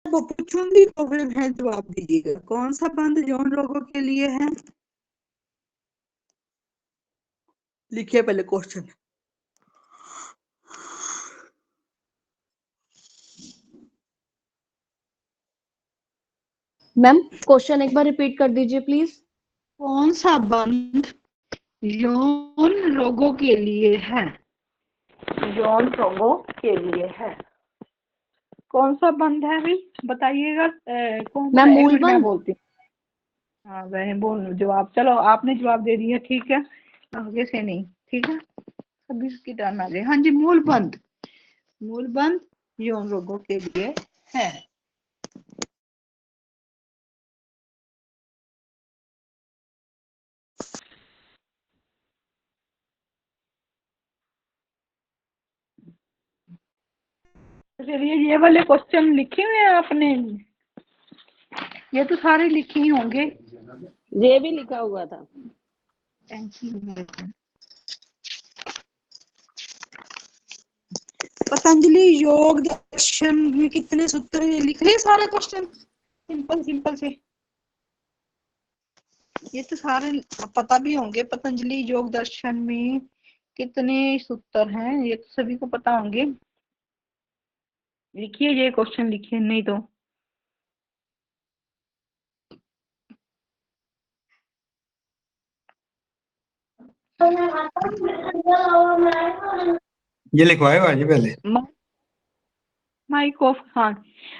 वो पूछूंगी तो फिर मैं जवाब दीजिएगा। कौन सा बंद यौन रोगों के लिए है? लिखिए पहले क्वेश्चन। मैम क्वेश्चन एक बार रिपीट कर दीजिए प्लीज। कौन सा बंद यौन रोगों के लिए है? यौन रोगों के लिए है कौन सा बंद है भी बताइएगा। कौन सा? मैम एक मूल मिनट मैं बंद। बोलती हूँ। हाँ वह बोल जवाब। चलो आपने जवाब दे दिया, ठीक है, आगे से नहीं, ठीक है। अभी इसकी टर्न आ गई। हाँ जी, मूल बंद। मूल बंद यौन रोगों के लिए है। चलिए ये वाले क्वेश्चन लिखे हुए हैं आपने? ये तो सारे लिखे ही होंगे। ये भी लिखा हुआ था। पतंजलि योग दर्शन में कितने सूत्र हैं? लिख लिए सारे क्वेश्चन, सिंपल सिंपल से। ये तो सारे पता भी होंगे। पतंजलि योग दर्शन में कितने सूत्र हैं ये तो सभी को पता होंगे। लिखिए ये क्वेश्चन, लिखिए नहीं तो। ये लिखवाए हुआ जी पहले। Mic off. हाँ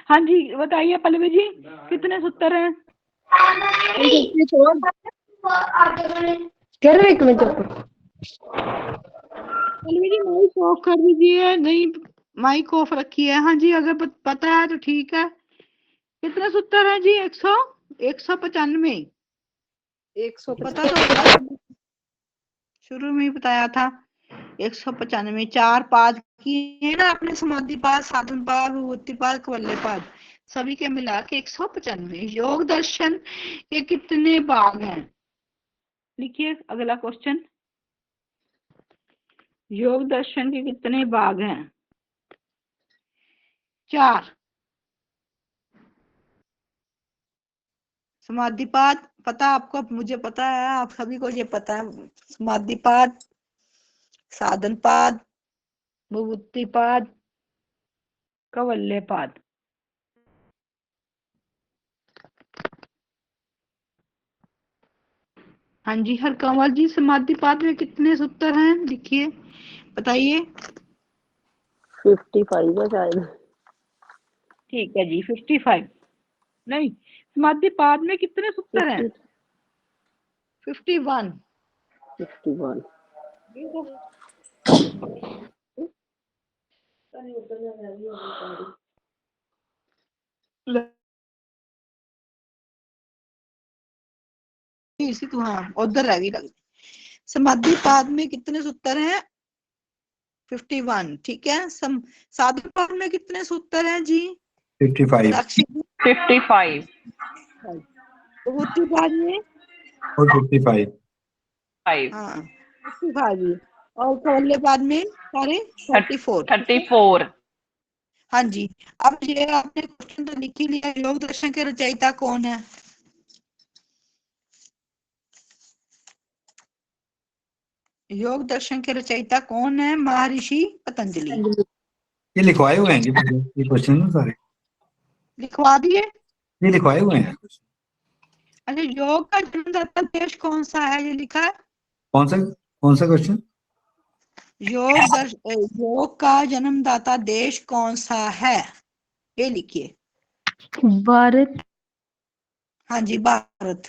हाँ जी बताइए पल्लवी जी, कितने सूत्र हैं? कर एक minute. Pallavi ji mic off कर दीजिए। नहीं, माइक ऑफ रखी है। हाँ जी, अगर पता है तो ठीक है। कितने सूत्र हैं जी? 195। 100 पता तो होगा, शुरू में ही बताया था। 195। 4 पाद किए ना आपने, समाधि पाद, साधन पाद, विभूति पाद, कवल्य पाद, सभी के मिला के 195। योग दर्शन के कितने भाग हैं? लिखिए अगला क्वेश्चन। योग दर्शन के कितने भाग हैं? 4। समाधिपाद पता आपको, मुझे पता है, आप सभी को ये पता है। समाधिपाद, साधनपाद, विभूतिपाद, कवल्यपाद। हाँ जी हर कंवर जी, समाधिपाद में कितने सूत्र हैं? लिखिए बताइए। 55 है शायद। ठीक है जी 55। नहीं, समाधिपाद में कितने सूत्र हैं? 51। 51। इसी तो हाँ उधर रह गई लगती। समाधिपाद में कितने सूत्र हैं? 51, ठीक है। साधनपाद में कितने सूत्र हैं जी? 55 55 विभूतिपाद में और 55। हाँ 55। और कवल्यपाद में सारे 44। 34। हाँ जी। अब ये आपने क्वेश्चन तो लिख ही लिया। योग दर्शन के रचयिता कौन है? योग दर्शन के रचयिता कौन है? महर्षि पतंजलि। ये लिखवाए हुए हैं जी पहले, ये क्वेश्चन ना सारे लिखवा दिए। ये लिखवाए हुए हैं। अच्छा, योग का जन्मदाता देश कौन सा है? ये लिखा है। कौन सा क्वेश्चन? योग का जन्मदाता देश कौन सा है? ये लिखिए। भारत। हाँ जी भारत।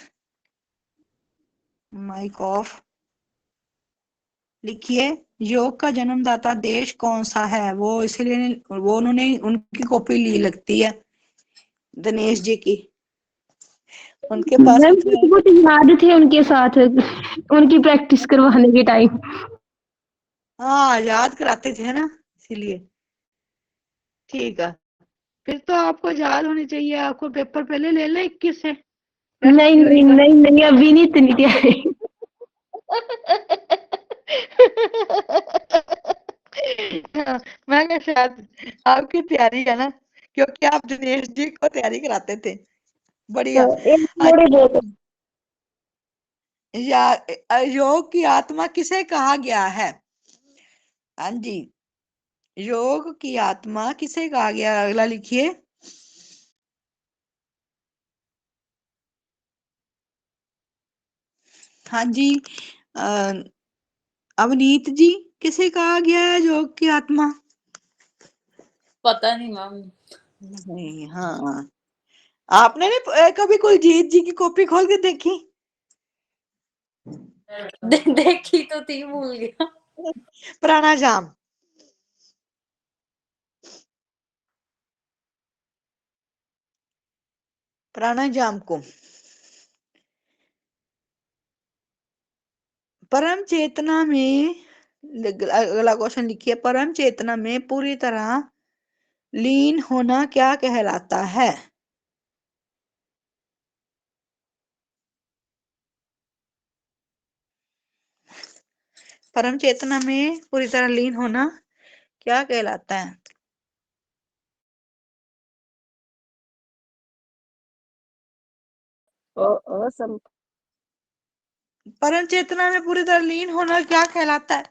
Mic off. लिखिए योग का जन्मदाता देश कौन सा है। वो इसलिए वो उन्होंने उनकी कॉपी ली लगती है दिनेश जी की, उनके पास मैम लिखा है। बहुत याद थे उनके साथ उनकी प्रैक्टिस करवाने के टाइम। हाँ याद कराते थे ना, इसीलिए। ठीक है, फिर तो आपको याद होनी चाहिए। आपको पेपर पहले ले लें 21 से। नहीं नहीं नहीं नहीं अभी नहीं इतनी तैयारी। मैं क्या शायद आपकी तैयारी है ना, क्योंकि आप दिनेश जी को तैयारी कराते थे। बढ़िया। एक हाँ थोड़े बहुत योग की आत्मा किसे कहा गया है? हाँ जी, योग की आत्मा किसे कहा गया? अगला लिखिए। हाँ जी, अवनीत जी, किसे कहा गया है योग की आत्मा? पता नहीं मैम। नहीं, हाँ, आपने भी कभी कुलजीत जी की कॉपी खोल के देखी? देखी तो थी, भूल गया। प्राणायाम। प्राणायाम को परम चेतना में, अगला क्वेश्चन लिखिए, परम चेतना में पूरी तरह लीन होना क्या कहलाता है? परम चेतना में पूरी तरह लीन होना क्या कहलाता है? असम परम चेतना में पूरी तरह लीन होना क्या कहलाता है?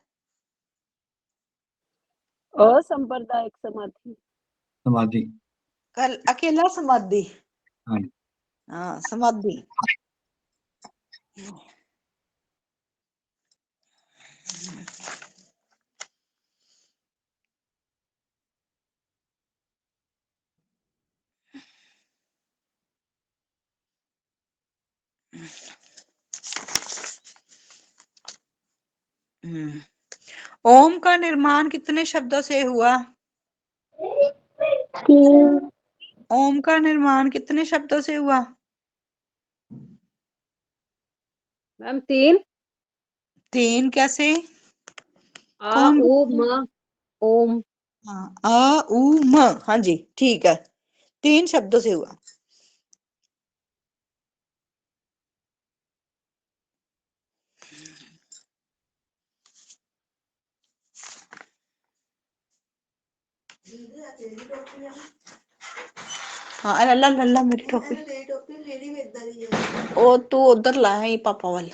असंप्रदायिक समाधि। समाधि। कल अकेला समाधि। हाँ। हाँ, समाधि। ओम का निर्माण कितने शब्दों से हुआ? ओम का निर्माण कितने शब्दों से हुआ? मैम 3। तीन कैसे? आ कौन? उ म ओम। हाँ, अ उ म। हाँ जी, ठीक है, 3 शब्दों से हुआ। हाँ, लल्ला लल्ला मेरी टोपी। ओ तू उधर ला है पापा वाली।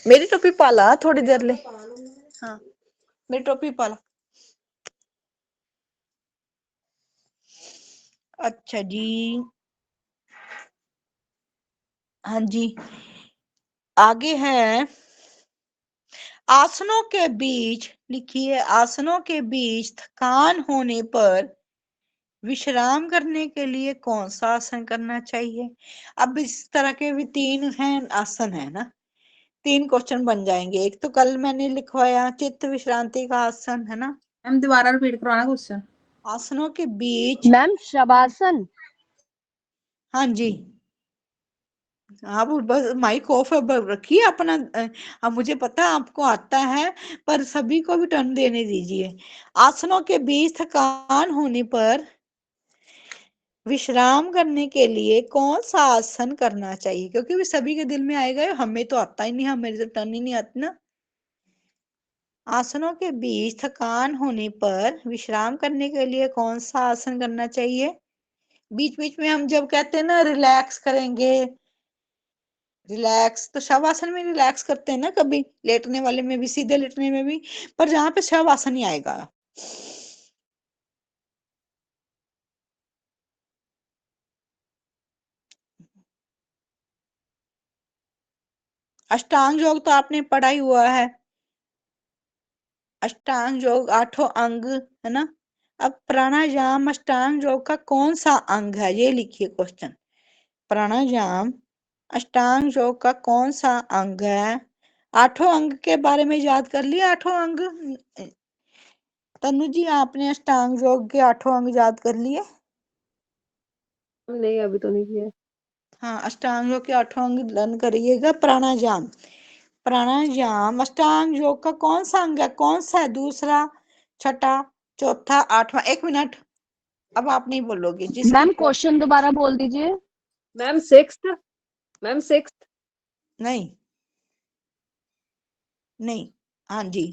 मेरी टोपी पाला थोड़ी देर ले। हाँ, मेरी टोपी पाला। अच्छा जी, हाँ जी, आगे है, आसनों के बीच लिखिए, आसनों के बीच थकान होने पर विश्राम करने के लिए कौन सा आसन करना चाहिए? अब इस तरह के भी 3 हैं आसन, है ना? 3 क्वेश्चन बन जाएंगे। एक तो कल मैंने लिखवाया चित्त विश्रांति का आसन, है ना? मैम दोबारा रिपीट करवाना क्वेश्चन। आसनों के बीच। मैम शवासन। हाँ जी, आप बस माइक ऑफ रखिए अपना। अब मुझे पता है आपको आता है, पर सभी को भी टर्न देने दीजिए। आसनों के बीच थकान होने पर विश्राम करने के लिए कौन सा आसन करना चाहिए? क्योंकि भी सभी के दिल में आएगा, हमें तो आता ही नहीं, हमें तो टर्न ही नहीं आती ना। आसनों के बीच थकान होने पर विश्राम करने के लिए कौन सा आसन करना चाहिए? बीच बीच में हम जब कहते हैं ना रिलैक्स करेंगे, रिलैक्स, तो शवासन में रिलैक्स करते हैं ना, कभी लेटने वाले में भी, सीधे लेटने में भी, पर जहां पे शवासन ही आएगा। अष्टांग योग तो आपने पढ़ा ही हुआ है, अष्टांग योग 8 अंग, है ना? अब प्राणायाम अष्टांग योग का कौन सा अंग है, ये लिखिए क्वेश्चन। प्राणायाम अष्टांग योग का कौन सा अंग है? 8 अंग के बारे में याद कर लिया? 8 अंग, तनु जी आपने अष्टांग योग के 8 अंग याद कर लिए? नहीं अभी तो नहीं किया। हाँ, अष्टांग योग के 8 अंग लर्न करिएगा। प्राणायाम, प्राणायाम अष्टांग योग का कौन सा अंग है? कौन सा है? दूसरा, छठा, चौथा, 8वां? 1 मिनट, अब आप नहीं बोलोगे जिस। मैम क्वेश्चन दोबारा बोल दीजिए। Ma'am 6th। Ma'am 6th। नहीं नहीं, हाँ जी,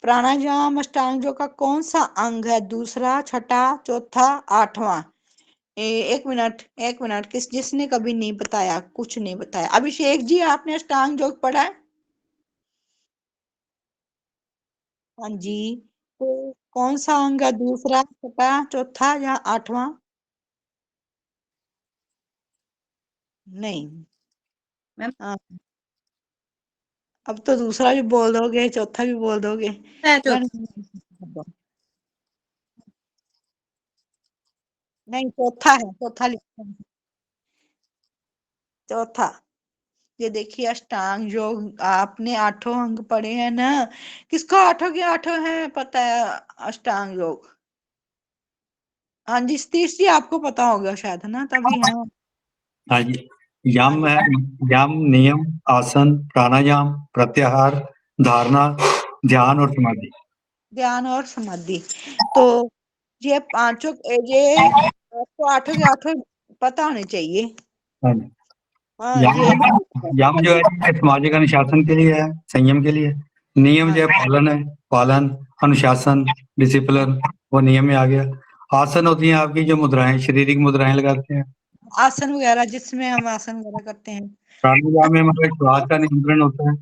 प्राणायाम अष्टांग योग का कौन सा अंग है? दूसरा, छठा, चौथा, आठवां? एक मिनट, एक मिनट, जिसने कभी नहीं बताया, कुछ नहीं बताया। अभिषेक जी, आपने अष्टांग योग पढ़ा है? हाँ जी। तो कौन सा अंग है? दूसरा, छठा, चौथा या आठवां? नहीं। मैम हाँ, अब तो दूसरा भी बोल दोगे, चौथा भी बोल दोगे। है चौथा। नहीं, चौथा है, चौथा लिखा है। चौथा। ये देखिए, अष्टांग योग आपने आठों अंग पढ़े हैं ना? किसको आठों के आठों है पता है? अष्टांग योग। हाँ जी, सतीश जी, आपको पता होगा शायद, है ना? तभी है। हाँ जी, यम है, यम नियम, आसन, प्राणायाम, प्रत्याहार, धारणा, ध्यान और समाधि। ध्यान और समाधि। तो ये पांचों, ये आपको आठों के आठों पता होने चाहिए। हाँ जी। हाँ, यम ये नहीं। यम जो है ये सामाजिक अनुशासन के लिए है, संयम के लिए। नियम जो है पालन है, पालन, अनुशासन, डिसिप्लिन, वो नियम में आ गया। आसन होती हैं आपकी जो मुद्राएं, शारीरिक मुद्राएं लगाते हैं। आसन वगैरह, जिसमें हम आसन वगैरह करते हैं। प्राणायाम में हमारा श्वास का नियंत्रण होता है,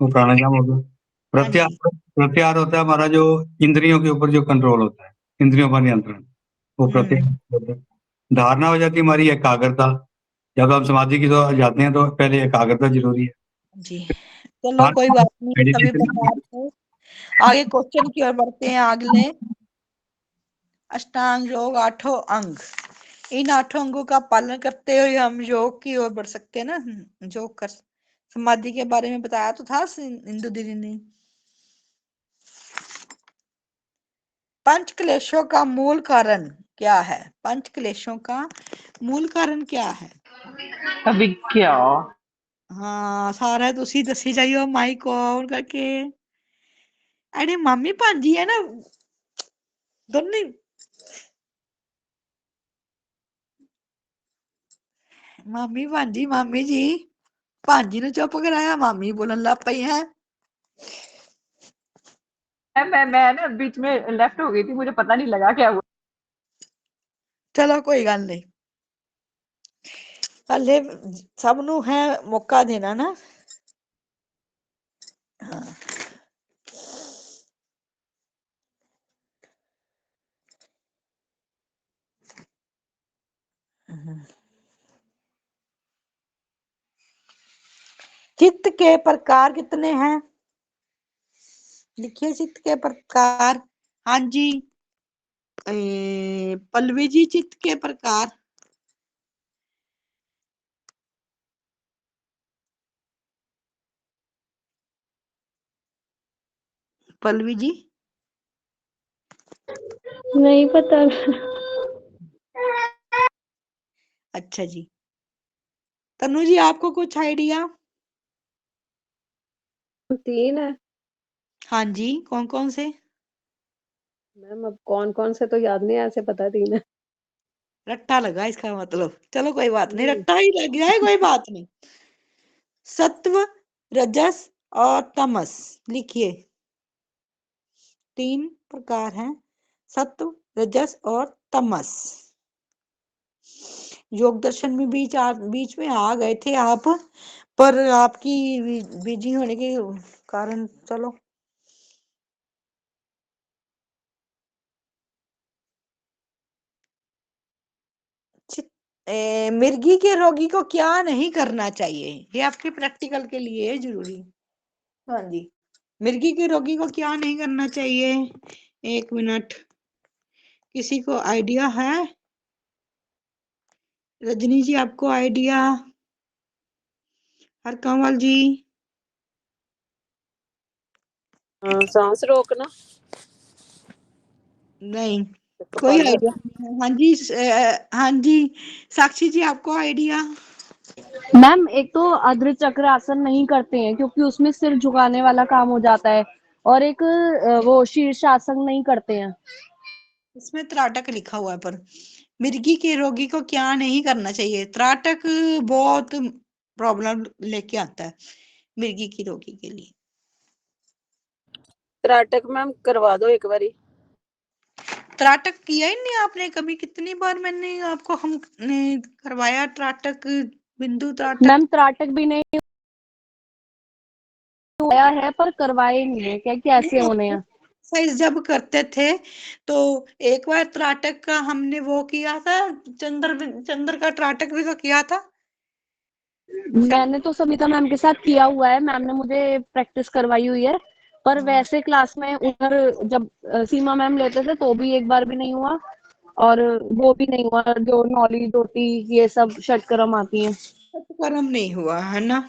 वो प्राणायाम हो गया। हाँ जी। प्रत्याहार, प्रत्याहार होता है हमारा जो इंद्रियों के ऊपर जो कंट्रोल होता है, इंद्रियों पर नियंत्रण, वो प्रत्याहार होता है। धारणा हो जाती है हमारी एकाग्रता। जब हम समाधि की तो जाते हैं तो पहले एकाग्रता जरूरी है। जी, चलो कोई बात नहीं, सभी मेडिटेशन। प्रकार के। आगे क्वेश्चन की ओर बढ़ते हैं। अगले, अष्टांग योग आठों अंग, इन आठों अंगों का पालन करते हुए हम योग की ओर बढ़ सकते हैं ना? योग कर, समाधि के बारे में बताया तो था इंदु दीदी ने। पंच क्लेशों का मूल कारण क्या है? पंच क्लेशों का मूल कारण क्या है? अभी क्या? हाँ, सारा तुसी दसी जाइयो माइक ऑन करके। अरे मामी भांजी है ना दोनों ही। मामी भांजी, मामी जी, भांजी ने चुप कराया, मामी बोलन लग पई है। मैं ना बीच में लेफ्ट हो गई थी, मुझे पता नहीं लगा क्या हुआ। चलो कोई गल नहीं, पहले सब नु है मौका देना ना। हाँ। चित्त के प्रकार कितने हैं? लिखिए चित्त के प्रकार। हाँ जी, पल्लवी जी, चित्त के प्रकार। पल्लवी जी, नहीं पता। अच्छा जी। तनु जी, आपको कुछ आइडिया? 3 है हाँ जी, कौन कौन से? मैम, अब कौन कौन से तो याद नहीं, ऐसे पता 3 है। रट्टा लगा इसका मतलब। चलो कोई बात नहीं, हम्म, रट्टा ही लग जाए, कोई बात नहीं। सत्व, रजस और तमस। लिखिए, 3 प्रकार हैं, सत्व, रजस और तमस। योग दर्शन में बीच में आ गए थे आप, पर आपकी बिजी होने के कारण। चलो, मिर्गी के रोगी को क्या नहीं करना चाहिए? ये आपके प्रैक्टिकल के लिए है जरूरी। हाँ जी, मिर्गी के रोगी को क्या नहीं करना चाहिए? एक मिनट, किसी को आइडिया है? रजनी जी, आपको आइडिया? हर कंवल जी? सांस रोकना। नहीं, कोई कपाल आइडिया नहीं है। हाँ जी, हाँ जी, साक्षी जी, आपको आइडिया? मैम, एक तो अर्ध चक्र आसन नहीं करते हैं क्योंकि उसमें सिर झुकाने वाला काम हो जाता है, और एक वो शीर्षासन नहीं करते हैं। इसमें त्राटक लिखा हुआ है, पर मिर्गी के रोगी को क्या नहीं करना चाहिए? त्राटक बहुत प्रॉब्लम लेके आता है मिर्गी की रोगी के लिए। त्राटक मैम करवा दो एक बारी। त्राटक किया ही नहीं आपने कभी? कितनी बार मैंने आपको हमने करवाया त्राटक, बिंदु त्राटक। मैम त्राटक भी नहीं हुआ है पर करवाए नहीं है, क्या कैसे होने हैं। एक्सरसाइज जब करते थे तो एक बार त्राटक का हमने वो किया था, चंद्र का त्राटक भी तो किया था। मैंने तो सविता मैम के साथ किया हुआ है, मैम ने मुझे प्रैक्टिस करवाई हुई है, पर वैसे क्लास में उधर जब सीमा मैम लेते थे तो भी एक बार भी नहीं हुआ, और वो भी नहीं हुआ जो नॉली डोटी ये सब षटक्रम आती हैं। षटक्रम नहीं हुआ है ना?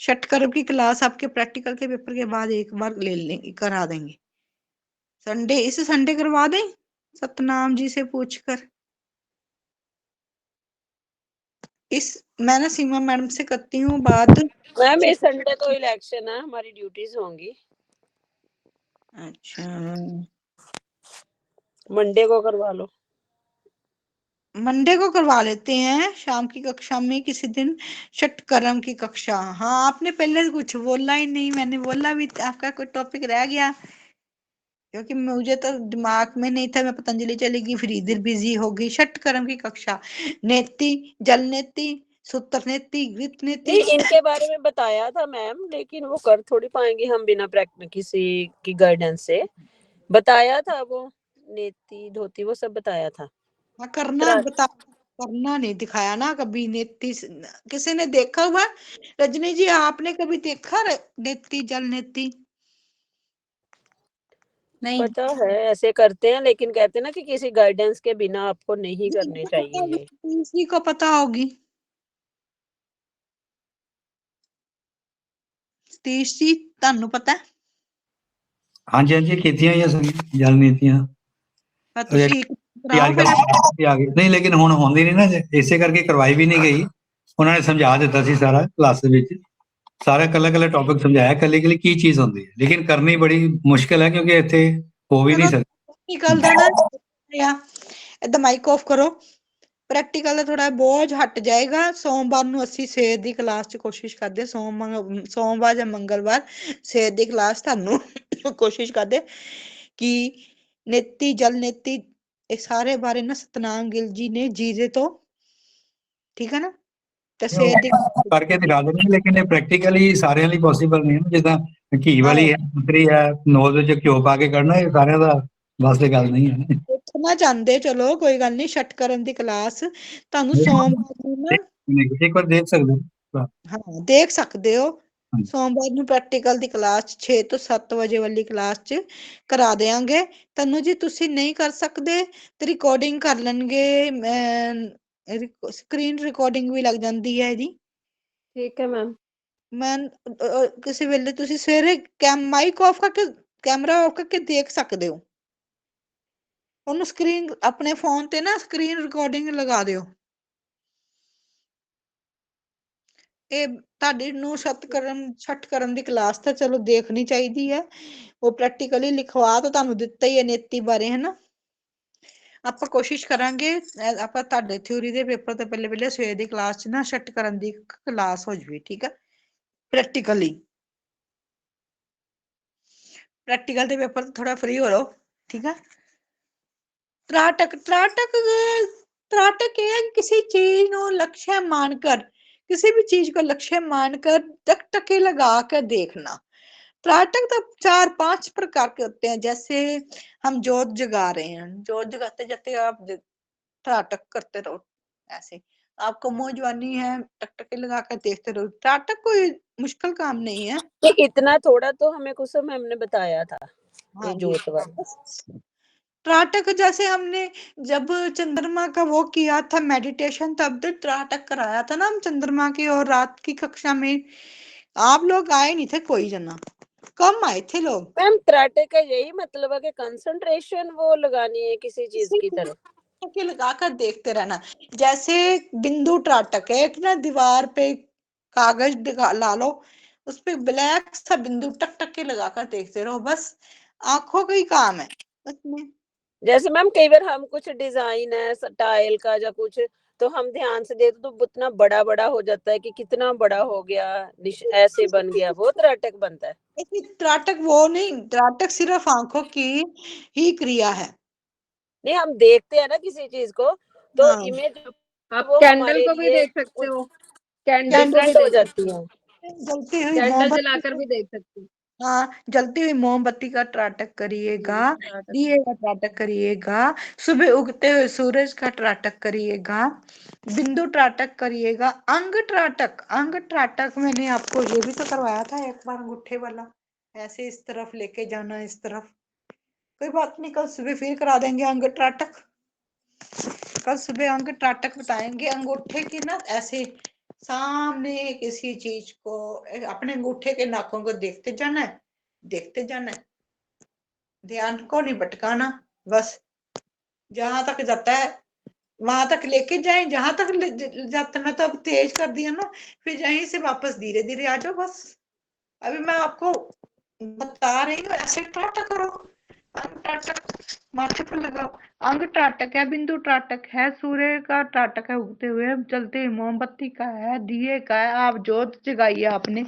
षटक्रम की क्लास आपके प्रैक्टिकल के पेपर के बाद एक बार ले लेंगे, करा देंगे। संडे, इस संडे करवा दें सतनाम जी से पूछकर। मैं ना सीमा मैडम से करती हूँ बात। मैम इस संडे तो इलेक्शन है, हमारी ड्यूटीज होंगी। अच्छा, मंडे को करवा लो। मंडे को करवा लेते हैं शाम की कक्षा में किसी दिन षटक्रम की कक्षा। हाँ, आपने पहले कुछ बोला ही नहीं, मैंने बोला भी आपका कोई टॉपिक रह गया, क्योंकि मुझे तो दिमाग में नहीं था। मैं पतंजलि चलेगी फिर इधर बिजी होगी। षटक्रम की कक्षा, नेति, जल नेति, सूत्र नेति, घृत नेति। नहीं, इनके बारे में बताया था मैम, लेकिन वो कर थोड़ी पाएंगे हम बिना प्रैक्टिस किसी की गाइडेंस से। बताया था वो नेति धोती वो सब बताया था। हाँ, करना बता, करना नहीं दिखाया ना कभी नेति। किसी ने देखा हुआ? रजनी जी आपने कभी देखा नेति जल नेति? नहीं पता है ऐसे करते हैं, लेकिन कहते हैं ना कि किसी गाइडेंस के बिना आपको नहीं करने चाहिए ये। किसी को पता होगी। सतीश जी ਤੁਹਾਨੂੰ ਪਤਾ ਹੈ? ਹਾਂਜੀ ਹਾਂਜੀ ਕੀਤੀਆਂ ਹੀ ਅਸੀਂ ਜਲ ਨੀਤੀਆਂ ਤਾਂ ਤੁਸੀਂ ਕਿ ਕਰਾਓ ਅੱਜ ਫਿਰ। ਕੱਲ੍ਹ ਆ ਗਈ ਨਹੀਂ, ਲੇਕਿਨ ਹੁਣ ਹੁੰਦੀ ਨਹੀਂ ਨਾ, ਇਸੇ ਕਰਕੇ ਕਰਵਾਈ ਵੀ ਨਹੀਂ ਗਈ। ਉਹਨਾਂ ਨੇ ਸਮਝਾ ਦਿੱਤਾ ਸੀ ਸਾਰਾ ਕਲਾਸ ਦੇ ਵਿੱਚ, ਸਾਰਾ ਕੱਲਾ ਕੱਲਾ ਟੌਪਿਕ ਸਮਝਾਇਆ, ਕੱਲੀ ਕੱਲੀ ਕੀ ਚੀਜ਼ ਹੁੰਦੀ ਹੈ, ਲੇਕਿਨ ਕਰਨੀ ਬੜੀ ਮੁਸ਼ਕਿਲ ਹੈ ਕਿਉਂਕਿ ਇੱਥੇ ਹੋ ਵੀ ਨਹੀਂ ਸਕਦੀ। ਪ੍ਰੈਕਟੀਕਲ ਦਾ ਨਾ ਇਹਦਾ ਮਾਈਕ ਆਫ ਕਰੋ। ਪ੍ਰੈਕਟੀਕਲ ਦਾ ਥੋੜਾ ਬੋਝ ਹਟ ਜਾਏਗਾ। ਸੋਮਵਾਰ ਨੂੰ ਅਸੀਂ ਸਵੇਰ ਦੀ ਕਲਾਸ 'ਚ ਕੋਸ਼ਿਸ਼ ਕਰਦੇ, ਸੋਮਵਾਰ ਜਾਂ ਮੰਗਲਵਾਰ ਸਵੇਰ ਦੀ ਕਲਾਸ ਤੁਹਾਨੂੰ ਕੋਸ਼ਿਸ਼ ਕਰਦੇ ਕਿ ਨੇਤੀ ਜਲ ਨੇਤੀ ਇਹ ਸਾਰੇ ਬਾਰੇ ਨਾ ਸਤਨਾਮ ਗਿੱਲ ਜੀ ਨੇ ਜੀਰੇ ਤੋਂ, ਠੀਕ ਹੈ ਨਾ, ਤੇ ਸਵੇਰ ਦੀ ਕਰਕੇ ਦਿਖਾ ਦੇਣੀ, ਲੇਕਿਨ ਇਹ ਪ੍ਰੈਕਟੀਕਲੀ ਸਾਰਿਆਂ ਲਈ ਪੋਸੀਬਲ ਨਹੀਂ ਹੈ। ਜਿੱਦਾਂ ਘੀ ਵਾਲੀ ਹੈ, ਪੁੱਤਰੀ ਹੈ, ਨੋਜ਼ ਵਿੱਚ ਘਿਓ ਪਾ ਕੇ ਕੱਢਣਾ, ਇਹ ਸਾਰਿਆਂ ਦਾ ਬਸ ਦੀ ਗੱਲ ਨਹੀਂ ਹੈ। ਦੇਖਣਾ ਚਾਹੁੰਦੇ, ਚਲੋ ਕੋਈ ਗੱਲ ਨਹੀਂ। षटक्रम ਦੀ ਕਲਾਸ ਤੁਹਾਨੂੰ ਸੋਮਵਾਰ ਨੂੰ ਨਾ ਇੱਕ ਵਾਰ ਦੇਖ ਸਕਦੇ ਹੋ। ਹਾਂ ਦੇਖ ਸਕਦੇ ਹੋ। ਸੋਮਵਾਰ ਨੂੰ ਪ੍ਰੈਕਟੀਕਲ ਦੀ ਕਲਾਸ 6 ਤੋਂ 7 ਵਜੇ ਵਾਲੀ ਕਲਾਸ 'ਚ ਕਰਾ ਦੇਵਾਂਗੇ ਤੁਹਾਨੂੰ ਜੀ। ਤੁਸੀਂ ਨਹੀਂ ਕਰ ਸਕਦੇ ਤੇ ਰਿਕਾਰਡਿੰਗ ਕਰ ਲੈਣਗੇ, ਸਕਰੀਨ ਰਿਕਾਰਡਿੰਗ ਵੀ ਲੱਗ ਜਾਂਦੀ ਹੈ ਜੀ। ठीक है मैम। ਮੈਂ ਕਿਸੇ ਵੇਲੇ ਤੁਸੀਂ ਸਵੇਰੇ ਮਾਈਕ ਆਫ ਕਰਕੇ, ਕੈਮਰਾ ਆਫ ਕਰਕੇ ਦੇਖ ਸਕਦੇ ਹੋ ਉਹਨੂੰ। ਸਕਰੀਨ ਆਪਣੇ ਫੋਨ ਤੇ ਨਾ ਸਕਰੀਨ ਰਿਕਾਰਡਿੰਗ ਲਗਾ ਦਿਓ। ਇਹ ਤੁਹਾਡੀ ਨੂੰ षटक्रम ਦੀ ਕਲਾਸ ਤਾਂ ਚਲੋ ਦੇਖਣੀ ਚਾਹੀਦੀ ਹੈ। ਉਹ ਪ੍ਰੈਕਟੀਕਲੀ ਲਿਖਵਾ ਤਾਂ ਤੁਹਾਨੂੰ ਦਿੱਤਾ ਹੀ ਹੈ ਨੀਤੀ ਬਾਰੇ, ਹੈ ਨਾ। ਆਪਾਂ ਕੋਸ਼ਿਸ਼ ਕਰਾਂਗੇ ਆਪਾਂ ਤੁਹਾਡੇ ਥਿਊਰੀ ਦੇ ਪੇਪਰ ਤੋਂ ਪਹਿਲੇ ਪਹਿਲੇ ਸਵੇਰ ਦੀ ਕਲਾਸ 'ਚ ਨਾ षटक्रम ਦੀ ਕਲਾਸ ਹੋ ਜਾਵੇ, ਠੀਕ ਹੈ। ਪ੍ਰੈਕਟੀਕਲੀ ਪ੍ਰੈਕਟੀਕਲ ਦੇ पेपर थोड़ा फ्री हो लो, ठीक है। त्राटक त्राटक त्राटक है किसी चीज को लक्ष्य मानकर, किसी भी चीज को लक्ष्य मानकर टकटके लगा कर देखना। त्राटक तो 4-5 प्रकार के होते हैं। जैसे हम जोत जगा रहे हैं, जोत जगाते जाते आप त्राटक करते रहो, ऐसे आपको मौजवानी है, टकटके लगा कर देखते रहो। त्राटक कोई मुश्किल काम नहीं है। ये इतना थोड़ा तो हमें कुछ मैम ने बताया था हाँ ये जोत वाला। त्राटक जैसे हमने जब चंद्रमा का वो किया था मेडिटेशन, तब तो त्राटक कराया था ना हम चंद्रमा की। और रात की कक्षा में आप लोग आए नहीं थे, कोई जना कम आए थे लोग। मैम त्राटक का यही मतलब है कि कंसंट्रेशन वो लगानी है किसी चीज की तरफ के लगाकर देखते रहना। जैसे बिंदु त्राटक है, एक ना दीवार पे कागज ला लो, उस पे ब्लैक सा बिंदु टक टक के लगाकर देखते रहो, बस आंखों का ही काम है उसमें। जैसे मैम कई बार हम कुछ डिजाइन है टाइल का या कुछ तो हम ध्यान से देखते तो उतना बड़ा बड़ा हो जाता है कि कितना बड़ा हो गया, ऐसे बन गया, बहुत त्राटक बनता है। लेकिन त्राटक वो नहीं, त्राटक सिर्फ आंखों की ही क्रिया है। नहीं, हम देखते हैं ना किसी चीज को, तो हाँ। इमेज आप वो कैंडल हमारे को भी लिए देख सकते हो, कैंडल को भी डिफरेंट हो देख सकते जाती हो, है। जलती हुई कैंडल मोमबत्ती जलाकर भी देख सकते हो। हाँ, जलती हुई मोमबत्ती का त्राटक करिएगा, दिए का त्राटक करिएगा, सुबह उगते हुए सूरज का त्राटक करिएगा, बिंदु त्राटक करिएगा, अंग त्राटक। अंग त्राटक मैंने आपको ये भी तो करवाया था एक बार, अंगूठे वाला, ऐसे इस तरफ लेके जाना, इस तरफ। कोई बात नहीं, कल सुबह फिर करा देंगे अंग त्राटक। कल सुबह अंग त्राटक बताएंगे। अंगूठे की ना ऐसे सामने किसी चीज को, अपने अंगूठे के नाखों को देखते जाना है, देखते जाना है, ध्यान को नहीं भटकाना। बस जहां तक जाता है वहां तक लेके जाए, जहां तक जाता, मैं तो अब तेज कर दिया ना, फिर यहीं से वापस धीरे धीरे आ जाओ। बस अभी मैं आपको बता रही हूँ, ऐसे त्राटक करो, अंग त्राटक माथे पर लगाओ। अंग त्राटक है, बिंदु त्राटक है, सूर्य का त्राटक है, उगते हुए, जलते हुए मोमबत्ती का है, दिए का है। आप जोत जगाइए, आपने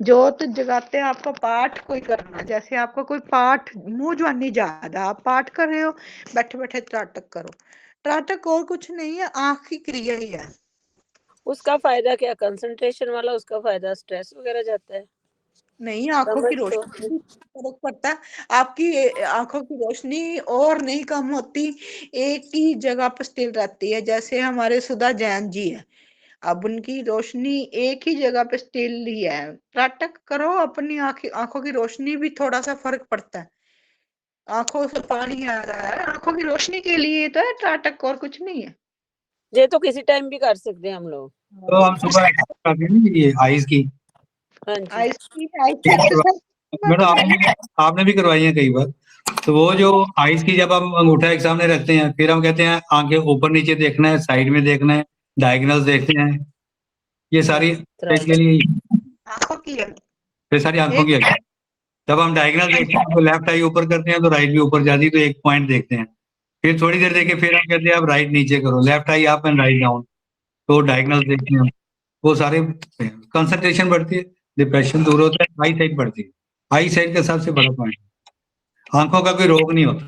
जोत जगाते आपको पाठ कोई करना, जैसे आपको कोई पाठ मुंह जवानी ज्यादा, आप पाठ कर रहे हो, बैठे बैठे त्राटक करो। त्राटक और कुछ नहीं है, आंख की क्रिया ही है। उसका फायदा क्या, कंसंट्रेशन वाला, उसका फायदा स्ट्रेस वगैरह जाता है, नहीं, आंखों की समझ तो। रोशनी भी फर्क पड़ता है। आपकी आंखों की रोशनी और नहीं कम होती, एक ही जगह पर स्थिर रहती है। जैसे हमारे सुधा जैन जी है, अब उनकी रोशनी एक ही जगह पे स्टिल ही है। त्राटक करो, अपनी आंखों की रोशनी भी थोड़ा सा फर्क पड़ता है। आंखों से पानी आ रहा है, आंखों की रोशनी के लिए तो है त्राटक, और कुछ नहीं है। ये तो किसी टाइम भी कर सकते हैं हम लोग। तो हम सुबह exercise करते हैं ना, ये आइज की, हाँ जी। आइस की एक्सरसाइज मैडम आपने भी करवाई है कई बार। तो वो जो आइज की, जब हम अंगूठा एक सामने रखते हैं, फिर हम कहते हैं आंखें ऊपर नीचे देखना है, साइड में देखना है, डायगोनल देखते हैं, ये सारी एक्सरसाइज के लिए, आंखों की है। ये सारी आंखों की एक एक्सरसाइज। जब हम डायगोनल देखते हैं तो लेफ्ट आई ऊपर करते हैं तो राइट भी ऊपर जाती है, तो एक पॉइंट देखते हैं। फिर थोड़ी देर देखे, फिर हम कहते हैं आप राइट नीचे करो, left I up and write down, तो डायगोनल देखते हैं। वो सारे कंसंट्रेशन बढ़ती है, डिप्रेशन दूर होता है, आई साइट बढ़ती है। आई साइट का सबसे बड़ा पॉइंट, आंखों का कोई रोग नहीं होता।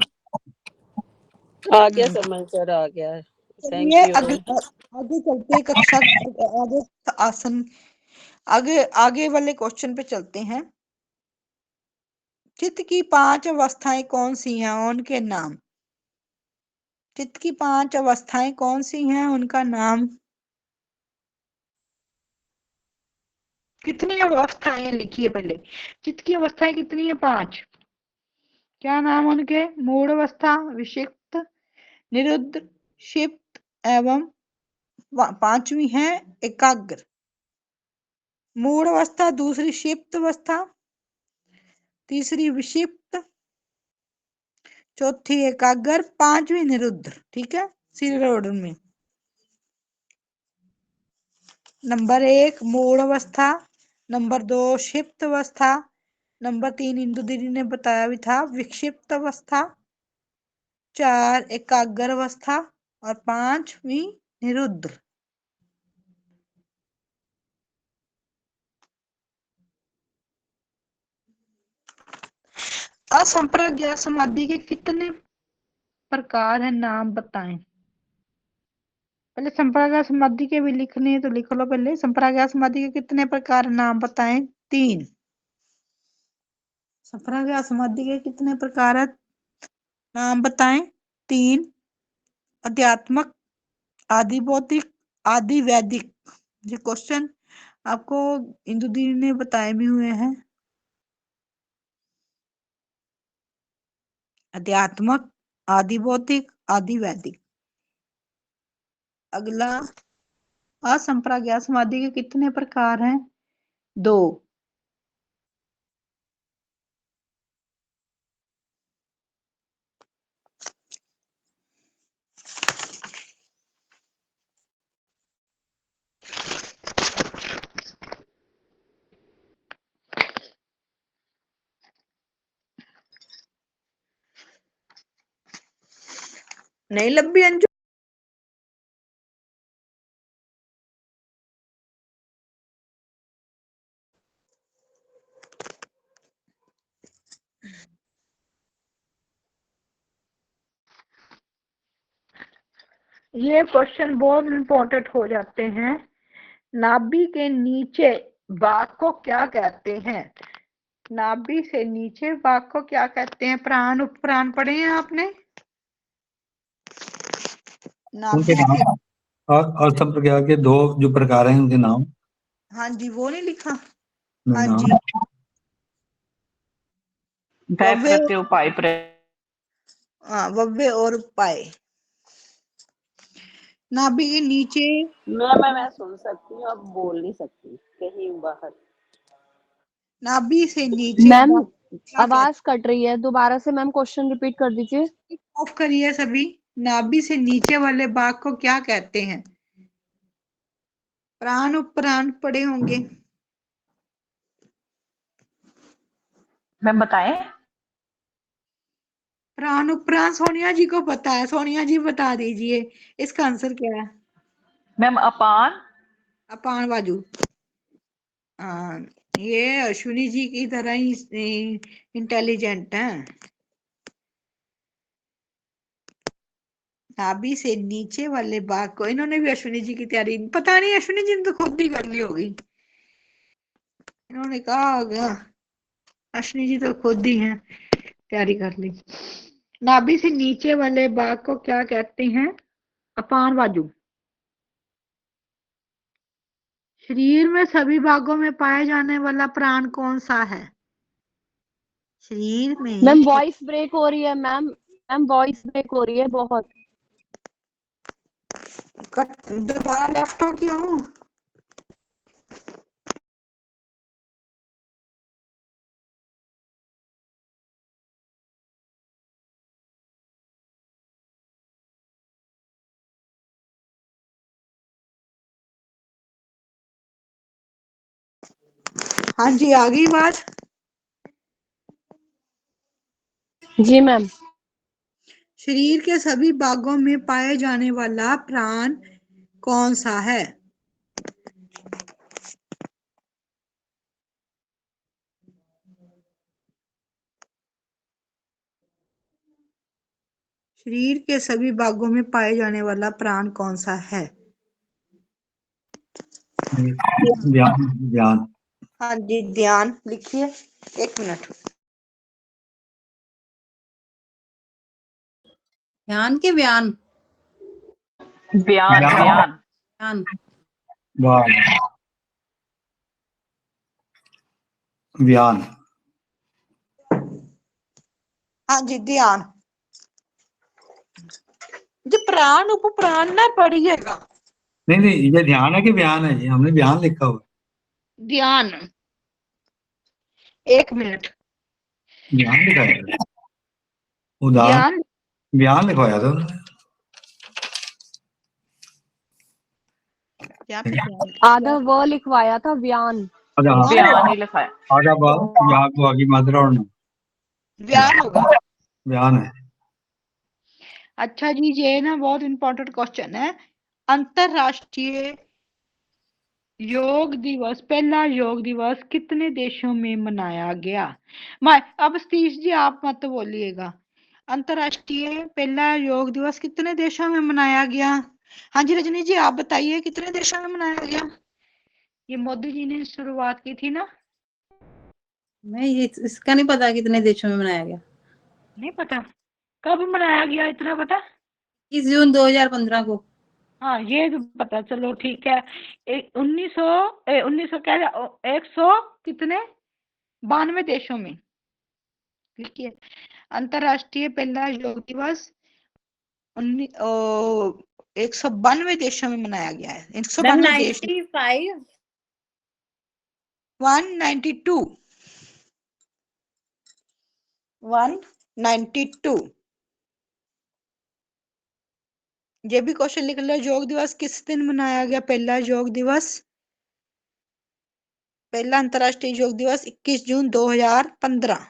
आ गया समझ, सर आ गया, थैंक चलिए यू। आगे चलते हैं, कक्षा आगे, आसन, आगे आगे वाले क्वेश्चन पे चलते हैं। चित्त की 5 अवस्थाएं कौन सी हैं, उनके नाम। चित्त की 5 अवस्थाएं कौन सी हैं, उनका नाम। कितनी अवस्थाएं लिखिए पहले। चित्त की अवस्थाएं कितनी है, 5। क्या नाम उनके, मूढ़ अवस्था, विक्षिप्त, निरुद्ध, क्षिप्त एवं पांचवी है एकाग्र। मूढ़ अवस्था, दूसरी क्षिप्त अवस्था, तीसरी विक्षिप्त, चौथी एकाग्र, पांचवी निरुद्ध। ठीक है, सीरियल ऑर्डर में। नंबर 1 मूढ़ अवस्था, नंबर 2 क्षिप्त अवस्था, नंबर 3 इंदु दीदी ने बताया भी था विक्षिप्त अवस्था, 4 एकाग्र अवस्था और 5वीं निरुद्ध। असंप्रज्ञात समाधि के कितने प्रकार हैं, नाम बताएं। पहले संप्रज्ञात समाधि के भी लिखने हैं तो लिख लो पहले। संप्रज्ञात समाधि के कितने प्रकार, नाम बताएं। 3। संप्रज्ञात समाधि के कितने प्रकार है, नाम बताएं। 3। अध्यात्मक, आदि भौतिक, आदि वैदिक। ये क्वेश्चन आपको इंदु दीदी ने बताए भी हुए हैं। अध्यात्मक, आदि भौतिक, आदि वैदिक। अगला, असंप्रज्ञात समाधि के कितने प्रकार हैं, 2। नहीं लब्बी अंजू। ये क्वेश्चन बहुत इम्पोर्टेंट हो जाते हैं। नाभि के नीचे भाग को क्या कहते हैं? नाभि से नीचे भाग को क्या कहते हैं? प्राण उपप्राण पढ़े हैं आपने? उनके नाभि नाम के, और सब प्रकार के 2 जो प्रकार हैं उनके नाम हाँ जी, वो नहीं लिखा? हाँ नाम जी, वह वव्वे, प्रत्यय उपाय हाँ, वव्वे और पाए। नाभि के नीचे, मैं सुन सकती हूँ, अब बोल नहीं सकती, कहीं बाहर। नाभि से नीचे मैम भाग को क्या कहते आवाज कट रही है, दोबारा से मैम क्वेश्चन रिपीट कर दीजिए। हैं? ऑफ करिए सभी। नाभि से नीचे वाले भाग को क्या कहते हैं? प्राण उपप्राण पढ़े होंगे। मैम बताएं। प्राण उपप्राण सोनिया जी को पता है, सोनिया जी बता दीजिए इसका आंसर क्या है? मैम अपान अपान वायु। हाँ, ये अश्विनी जी की तरह ही इंटेलिजेंट है। नाभि से नीचे वाले भाग को, इन्होंने भी अश्विनी जी की तैयारी, पता नहीं अश्विनी जी ने तो खुद ही कर ली होगी, इन्होंने कहा होगा। अश्विनी जी तो खुद ही हैं, तैयारी कर ली। नाभि से नीचे वाले भाग को क्या कहते हैं? अपान वायु। शरीर में सभी भागों में पाया जाने वाला प्राण कौन सा है? शरीर में मैम वॉइस ब्रेक हो रही है मैम, मैम वॉइस ब्रेक हो रही है बहुत। दोबारा लेफ्ट हो गया हूँ। हाँ जी, आ गई बात। जी मैम। शरीर के सभी भागों में पाए जाने वाला प्राण कौन सा है? शरीर के सभी भागों में पाए जाने वाला प्राण कौन सा है? ध्यान ध्यान हाँ जी, ध्यान लिखिए, 1 मिनट। ध्यान के बयान? बयान ध्यान बयान ध्यान। वाह, ध्यान। हाँ जी, ध्यान। जो प्राण उपप्राण ना पढ़िएगा। नहीं नहीं, ये ध्यान है कि बयान है? ये हमने बयान लिखा हुआ ध्यान, 1 मिनट। है, बयान लिखाया था, उदाहरण ध्यान, बयान लिखवाया था उन्होंने। यहाँ पे ध्यान, आधा व लिखवाया था, व्यान। अच्छा हाँ, बयान ही लिखा है। आधा बार या को आगे मात्रा और नाम व्यान होगा। बयान है। अच्छा जी, ये ना बहुत इंपॉर्टेंट क्वेश्चन है। अंतरराष्ट्रीय योग दिवस, पहला योग दिवस कितने देशों में मनाया गया? मैं अब सतीश जी आप मत बोलिएगा। अंतरराष्ट्रीय पहला योग दिवस कितने देशों में मनाया गया? हाँ जी, रजनी जी आप बताइए कितने देशों में मनाया गया? ये मोदी जी ने शुरुआत की थी ना? मैं ये इसका नहीं पता कितने देशों में मनाया गया। नहीं पता कब मनाया गया, इतना पता? 21 जून 2015 को। हाँ, ये तो पता, चलो ठीक है। 1900 क्या, 100 कितने, 92 देशों में। ठीक है, अंतरराष्ट्रीय पहला योग दिवस 192 देशों में मनाया गया है। मैम 192 देश, 95। 192, 192। ये भी क्वेश्चन लिख लो, योग दिवस किस दिन मनाया गया? पहला योग दिवस, पहला अंतरराष्ट्रीय योग दिवस 21 जून 2015।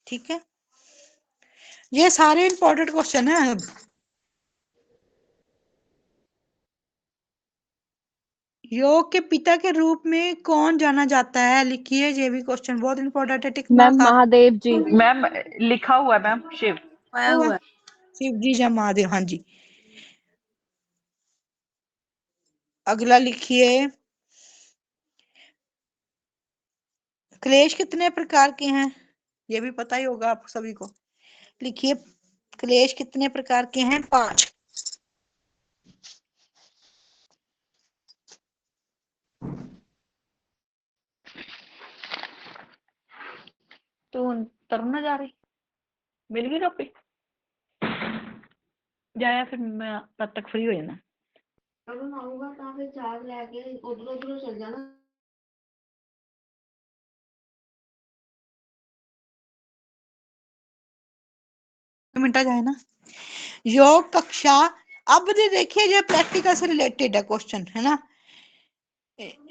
ठीक है, ये सारे इंपॉर्टेंट क्वेश्चन है। अब योग के पिता के रूप में कौन जाना जाता है? लिखिए, ये भी क्वेश्चन बहुत इंपॉर्टेंट है, टिकना मैम का महादेव जी। मैम लिखा हुआ है मैम, शिव। पाया हुआ है। शिव जी या महादेव, हाँ जी। अगला लिखिए, क्लेश कितने प्रकार के हैं? ये भी पता ही होगा आप सभी को। लिखिए, क्लेश कितने प्रकार के हैं? 5। तो तरुण जा रही मिल गई कॉपी जाया, फिर मैं तब तक फ्री हो जाना। अगर आऊंगा तो फिर चार्ज लेके उधर उधर चल जाना। मिनटा जाए ना। योग कक्षा, अब ये देखिए, ये प्रैक्टिकल से रिलेटेड है क्वेश्चन, है ना।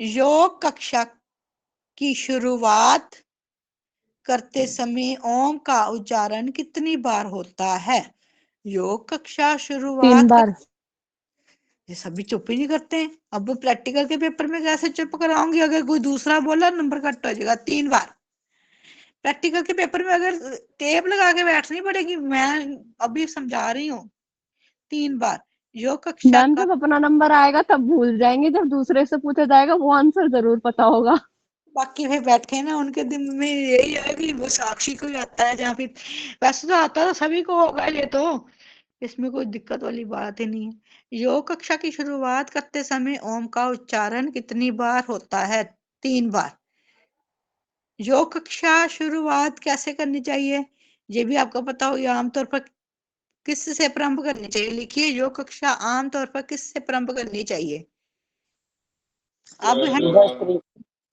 योग कक्षा की शुरुआत करते समय ओम का उच्चारण कितनी बार होता है? योग कक्षा 3 शुरुआत बार। ये सभी चुप ही नहीं करते हैं। अब वो प्रैक्टिकल के पेपर में कैसे चुप कराऊंगी? अगर कोई दूसरा बोला नंबर कट हो जाएगा। 3 बार। प्रैक्टिकल के पेपर में अगर टेप लगा के बैठनी पड़ेगी, मैं अभी समझा रही हूँ। 3 बार। योग कक्षा मैम का जब अपना नंबर आएगा तब भूल जाएंगे, जब दूसरे से पूछा जाएगा वो आंसर जरूर पता होगा। बाकी फिर बैठे ना, उनके दिन में यही है कि वो साक्षी को ही आता है, जहाँ फिर वैसे तो आता तो सभी को होगा ये तो, इसमें कोई दिक्कत वाली बात ही नहीं है। योग कक्षा की शुरुआत करते समय ओम का उच्चारण कितनी बार होता है? 3 बार। योग कक्षा शुरुआत कैसे करनी चाहिए? ये भी आपको पता हो। आमतौर पर किस से प्रारंभ करनी चाहिए? लिखिए, योग कक्षा आमतौर पर किस से प्रारंभ करनी चाहिए? अब है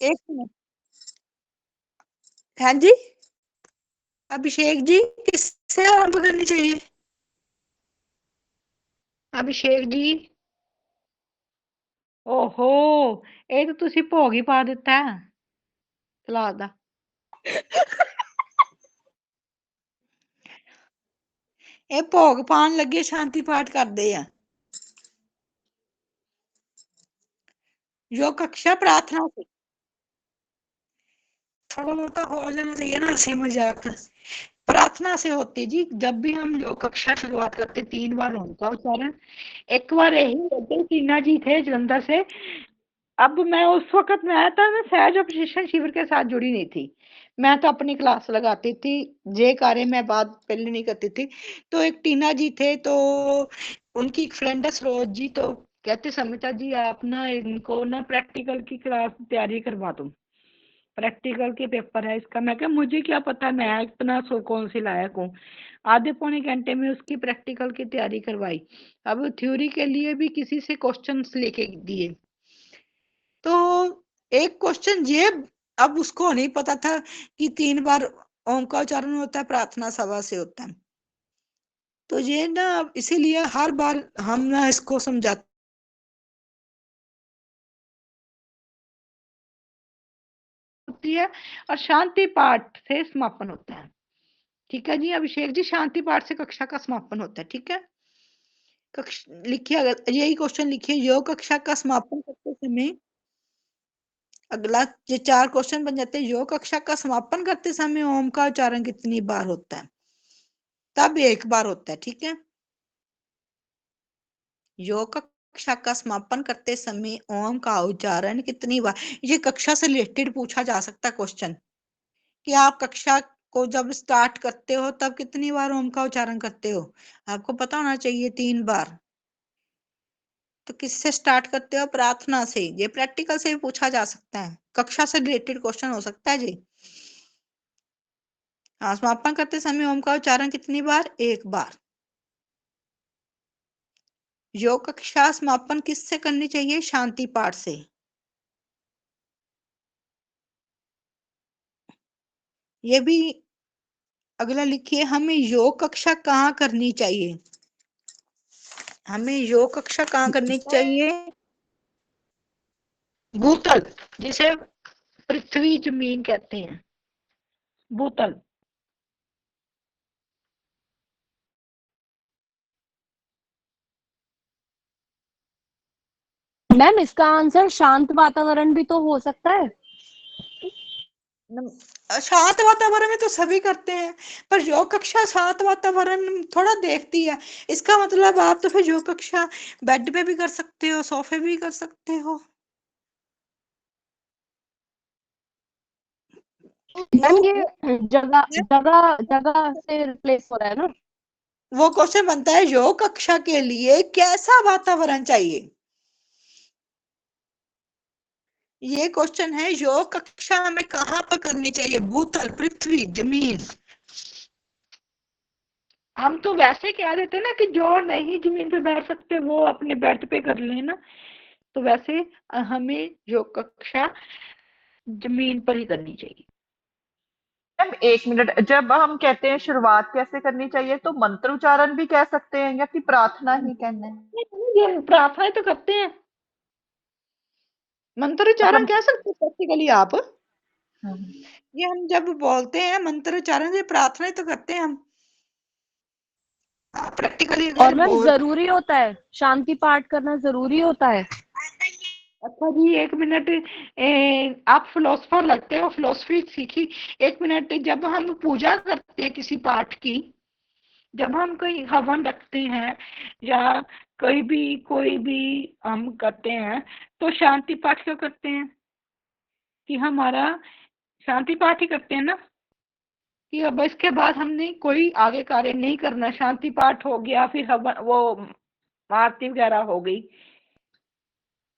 एक मिनट, हाँ जी अभिषेक जी, किससे आरंभ करनी चाहिए? अभिषेक जी, ओहो, ਇਹ ਤਾਂ ਤੁਸੀਂ ਭੋਗ ਹੀ ਪਾ ਦਿੱਤਾ ਤਲਾਕ ਦਾ। ਇਹ ਭੋਗ ਪਾਣ ਲੱਗੇ ਸ਼ਾਂਤੀ ਪਾਠ ਕਰਦੇ ਆ। योग कक्षा प्रार्थना से थोड़ा बहुत हो जाना चाहिए ना, हंसी मजाक। प्रार्थना से होती जी। जब भी हम योग कक्षा शुरुआत करते 3 बार उनका उच्चारण। एक बार यही होते टीना जी थे जलंधर से। अब मैं उस वक्त मैं सहज और प्रशिक्षण शिविर के साथ जुड़ी नहीं थी। मैं तो अपनी क्लास लगाती थी, ये कार्य मैं बात पहले नहीं करती थी। तो एक टीना जी थे, तो उनकी एक फ्रेंड है सरोज जी, तो कहते समिता जी आप ना इनको ना प्रैक्टिकल की क्लास तैयारी करवा दो, प्रैक्टिकल के पेपर है इसका। मैं क्या, मुझे क्या पता, मैं इतना कौन सी लायक हूँ। आधे पौने घंटे में उसकी प्रैक्टिकल की तैयारी करवाई। अब थ्योरी के लिए भी किसी से क्वेश्चंस लेके दिए, तो एक क्वेश्चन ये, अब उसको नहीं पता था कि 3 बार ओम का उच्चारण होता है, प्रार्थना सभा से होता है। तो ये ना इसीलिए हर बार हम ना इसको समझाते होती है, और शांति पाठ से समापन होता है। ठीक है जी अभिषेक जी, शांति पाठ से कक्षा का समापन होता है। ठीक है, लिखिए, अगर यही क्वेश्चन लिखिए, योग कक्षा का समापन करते समय। अगला ये 4 क्वेश्चन बन जाते हैं। योग कक्षा का समापन करते समय ओम का उच्चारण कितनी बार होता है? तब 1 बार होता है। ठीक है, योग कक्षा का समापन करते समय ओम का उच्चारण कितनी बार? ये कक्षा से रिलेटेड पूछा जा सकता है क्वेश्चन, कि आप कक्षा को जब स्टार्ट करते हो तब कितनी बार ओम का उच्चारण करते हो? आपको पता होना चाहिए 3 बार। तो किससे स्टार्ट करते हो? प्रार्थना से। ये प्रैक्टिकल से भी पूछा जा सकता है, कक्षा से रिलेटेड क्वेश्चन हो सकता है जी। हाँ, समापन करते समय ओम का उच्चारण कितनी बार? 1 बार। योग कक्षा समापन किससे करनी चाहिए? शांति पाठ से। ये भी अगला लिखिए, हमें योग कक्षा कहाँ करनी चाहिए? हमें योग कक्षा कहाँ करनी चाहिए? भूतल, जिसे पृथ्वी जमीन कहते हैं, भूतल। मैम इसका आंसर शांत वातावरण भी तो हो सकता है। शांत वातावरण में तो सभी करते हैं, पर योग कक्षा शांत वातावरण थोड़ा देखती है। इसका मतलब आप तो फिर योग कक्षा बेड पे भी कर सकते हो, सोफे भी कर सकते हो। मैम वो ये जगह जगह जगह से रिप्लेस हो रहा है ना। वो क्वेश्चन बनता है योग कक्षा के लिए कैसा वातावरण चाहिए। ये क्वेश्चन है योग कक्षा में कहाँ पर करनी चाहिए, भूतल, पृथ्वी, जमीन। हम तो वैसे कह देते हैं ना कि जो नहीं जमीन पे बैठ सकते वो अपने बेड पे कर लेना, तो वैसे हमें योग कक्षा जमीन पर ही करनी चाहिए। मैम 1 मिनट, जब हम कहते हैं शुरुआत कैसे करनी चाहिए तो मंत्र उच्चारण भी कह सकते हैं या कि प्रार्थना ही कहना है? ये प्रार्थनाएं तो करते हैं, मंत्र उच्चारण मतलब कह सकते हैं प्रैक्टिकली आप। हम्म, ये हम जब बोलते हैं मंत्र उच्चारण, ये प्रार्थनाएं तो करते हैं हम। प्रैक्टिकली और अगर मैम बोल। जरूरी होता है, शांति पाठ करना जरूरी होता है। अच्छा जी, 1 मिनट। आप फिलोसफर लगते हो, फिलोसफी सीखी। 1 मिनट, जब हम पूजा करते हैं किसी पाठ की, जब हम कोई हवन रखते हैं या कोई भी हम करते हैं, तो शांति पाठ क्यों करते हैं? कि हमारा शांति पाठ ही करते हैं ना, कि अब इसके बाद हमने कोई आगे कार्य नहीं करना, शांति पाठ हो गया, फिर हवन वो आरती वगैरह हो गई,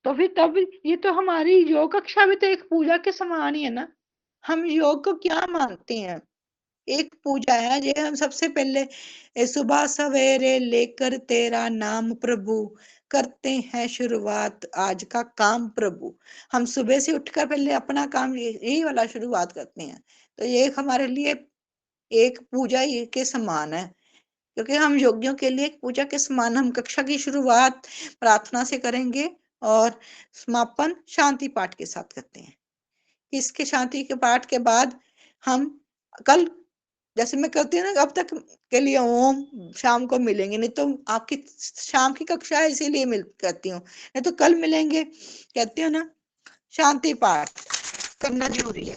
तो फिर तब ये तो हमारी योग कक्षा भी तो एक पूजा के समान ही है ना। हम योग को क्या मानते हैं, एक पूजा है। ये हम सबसे पहले सुबह सवेरे लेकर तेरा नाम प्रभु, करते हैं शुरुआत आज का काम प्रभु। हम सुबह से उठकर पहले अपना काम यही वाला शुरुआत करते हैं, तो ये हमारे लिए एक पूजा ही के समान है। क्योंकि हम योगियों के लिए एक पूजा के समान, हम कक्षा की शुरुआत प्रार्थना से करेंगे और समापन शांति पाठ के साथ करते हैं। इसके शांति के पाठ के बाद हम कल, जैसे मैं कहती हूँ ना, अब तक के लिए ओम, शाम को मिलेंगे, नहीं तो आपकी शाम की कक्षा है इसीलिए मिल कहती हूँ, नहीं तो कल मिलेंगे, कहती हूँ ना। शांति पाठ करना जरूरी है।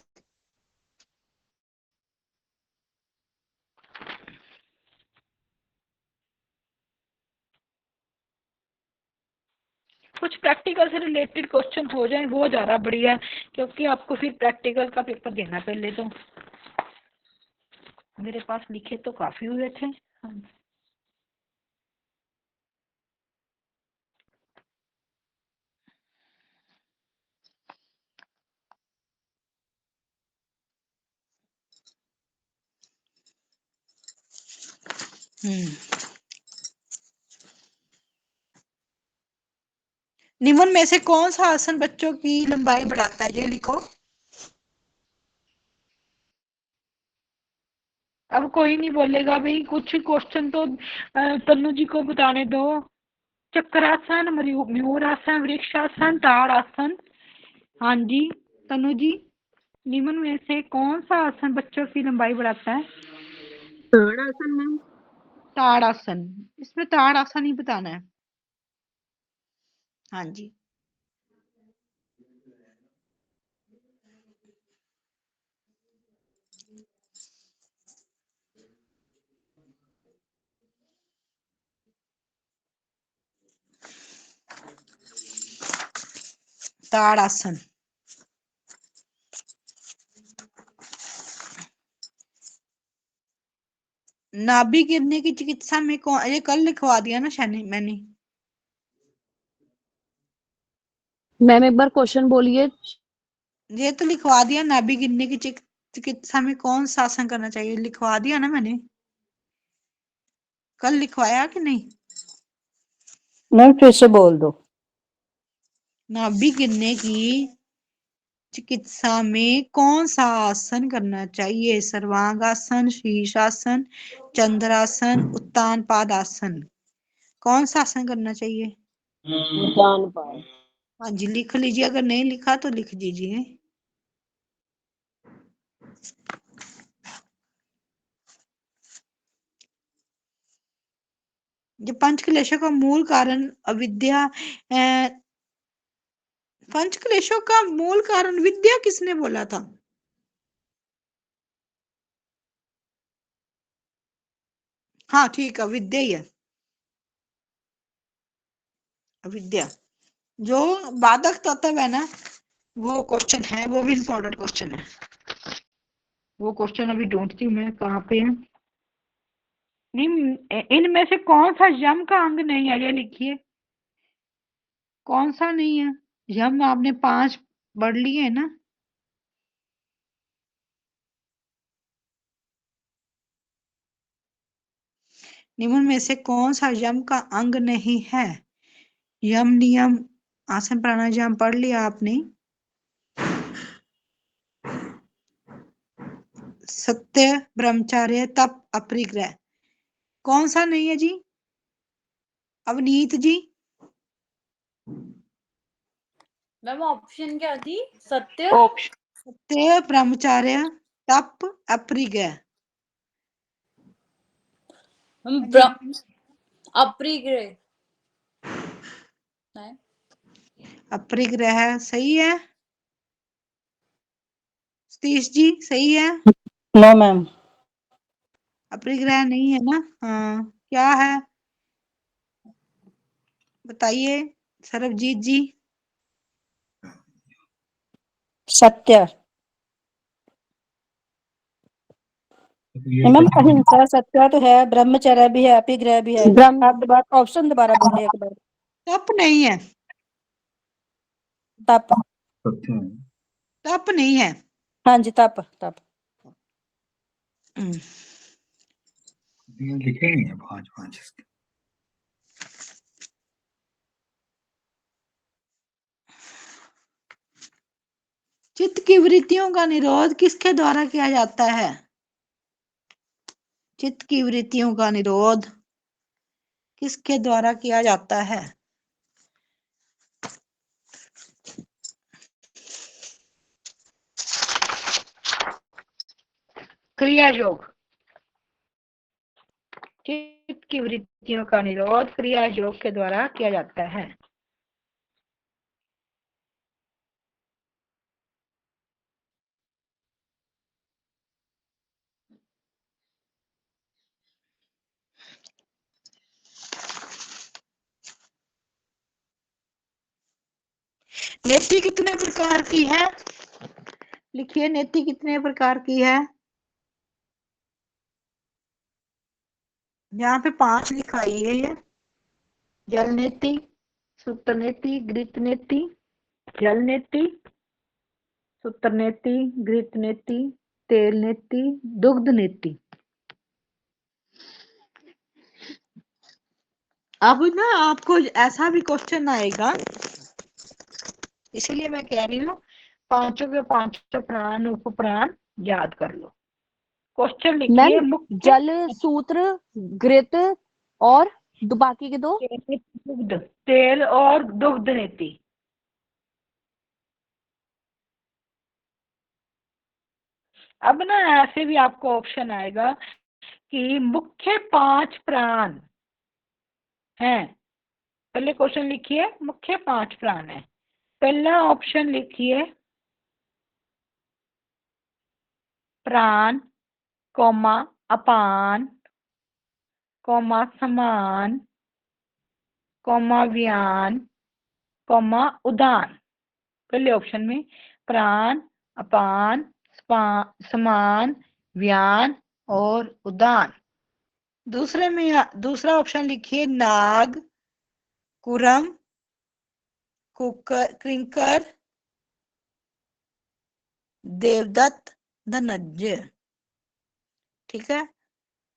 कुछ प्रैक्टिकल से रिलेटेड क्वेश्चन हो जाए वो ज्यादा बढ़िया है, क्योंकि आपको फिर प्रैक्टिकल का पेपर देना। पहले तो मेरे पास लिखे तो काफी हुए थे। निम्न में से कौन सा आसन बच्चों की लंबाई बढ़ाता है, ये लिखो। अब कोई नहीं बोलेगा भाई, कुछ क्वेश्चन तो तन्नू जी को बताने दो। चक्रासन, मयूरासन, वृक्षासन, ताड़ासन। हाँ जी तनु जी, निम्न में से कौन सा आसन बच्चों की लंबाई बढ़ाता है? ताड़ासन मैम। ताड़ासन, इसमें ताड़ासन ही बताना है। हाँ जी। ताड़ासन। नाभि गिरने की चिकित्सा में कौन, ये कल लिखवा दिया ना शैनी मैंने। मैम एक बार क्वेश्चन बोलिए। ये तो लिखवा दिया, नाभि गिरने की चिकित्सा में कौन सा आसन करना चाहिए, लिखवा दिया ना मैंने। कल लिखवाया कि नहीं? मैम फिर से बोल दो। नाभि गिरने की चिकित्सा में कौन सा आसन करना चाहिए? सर्वांगासन, शीर्षासन, चंद्रासन, उत्तान पादासन। कौन सा आसन करना चाहिए? उद्यान पाल। हाँ जी, लिख लीजिए, अगर नहीं लिखा तो लिख दीजिए। ये पंच क्लेशों का मूल कारण अविद्या पंच क्लेशों का मूल कारण विद्या किसने बोला था? हाँ ठीक है, विद्या ही है, विद्या। जो बाधक तत्व है ना, वो क्वेश्चन है, वो भी इम्पोर्टेंट क्वेश्चन है। वो क्वेश्चन अभी ढूंढती हूँ मैं कहाँ पे है। इनमें से कौन सा यम का अंग नहीं है, ये लिखिए। कौन सा नहीं है? यम आपने 5 पढ़ लिए है ना। निम्न में से कौन सा यम का अंग नहीं है? यम नियम आसन प्राणायाम पढ़ लिया आपने। सत्य, ब्रह्मचर्य, तप, अपरिग्रह, कौन सा नहीं है जी? अवनीत जी। मैम ऑप्शन क्या थी? सत्य, सत्य, ब्रह्मचर्य, तप, अपरिग्रह। अपरिग्रह। अपरिग्रह सही है। सतीश जी सही है। No ma'am. अपरिग्रह नहीं है ना। हाँ, क्या है बताइए सरबजीत जी। सत्य। मैम अहिंसा सत्य तो है, ब्रह्मचर्य भी है, अपिग्रह भी है। आप दोबारा ऑप्शन दोबारा बोलिए एक बार। तप नहीं है। तप। तप नहीं है। हाँ जी, तप तप। लिखे नहीं है 5 इसके। चित्त की वृत्तियों का निरोध किसके द्वारा किया जाता है? चित्त की वृत्तियों का निरोध किसके द्वारा किया जाता है? क्रिया योग। चित्त की वृत्तियों का निरोध क्रिया योग के द्वारा किया जाता है। नेति कितने प्रकार की है? लिखिए, नेति कितने प्रकार की है? यहाँ पे 5 लिखाई है ये। जल नेति, सूत्र नेति, घृत नेति, जल नेति, सूत्र नेति, घृत नेति, तेल नेति, दुग्ध नेति। अब ना आपको ऐसा भी क्वेश्चन आएगा, इसलिए मैं कह रही हूँ पांचों के पांचों प्राण उपप्राण याद कर लो। क्वेश्चन लिखिए मैम मुख्य जल, सूत्र, घृत और बाकी के 2 दुग्ध, तेल और दुग्ध नीति। अब ना ऐसे भी आपको ऑप्शन आएगा कि मुख्य 5 प्राण हैं। पहले क्वेश्चन लिखिए मुख्य 5 प्राण है। पहला ऑप्शन लिखिए प्राण, कौमा अपान, कौमा समान, कौमा व्यान, कौमा उदान। पहले ऑप्शन में प्राण, अपान, समान, व्यान और उदान। दूसरे में दूसरा ऑप्शन लिखिए नाग, कुरम, कुकर, क्रिंकर, देवदत्त, धनंजय। ठीक है।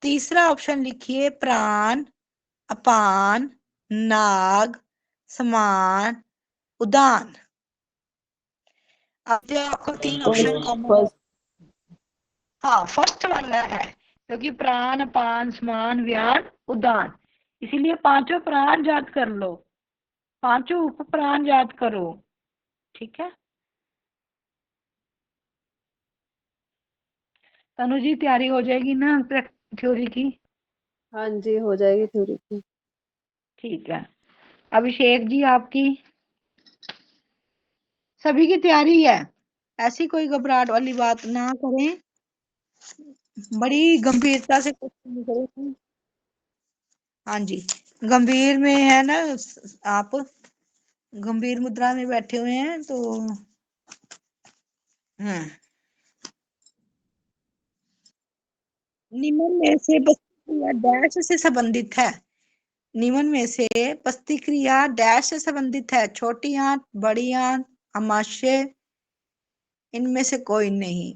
तीसरा ऑप्शन लिखिए प्राण, अपान, नाग, समान, उदान। अब जो आपको 3 ऑप्शन कॉमन, हाँ फर्स्ट वाला है, क्योंकि प्राण, अपान, समान, व्यान, उदान। इसीलिए पांचों प्राण याद कर लो, पांचों उप प्राण याद करो। ठीक है। तनु जी तैयारी हो जाएगी ना थ्योरी की? हाँ जी, हो जाएगी थ्योरी की। ठीक है। अभिषेक जी आपकी? सभी की तैयारी है, ऐसी कोई घबराहट वाली बात ना करें, बड़ी गंभीरता से क्वेश्चन करें। हाँ जी, गंभीर में है ना, आप गंभीर मुद्रा में बैठे हुए हैं तो निम्न में से प्रतिक्रिया डैश से संबंधित है, निम्न में से प्रतिक्रिया डैश से संबंधित है, छोटी आंत, बड़ी आंत, आमाशय, इनमें से कोई नहीं।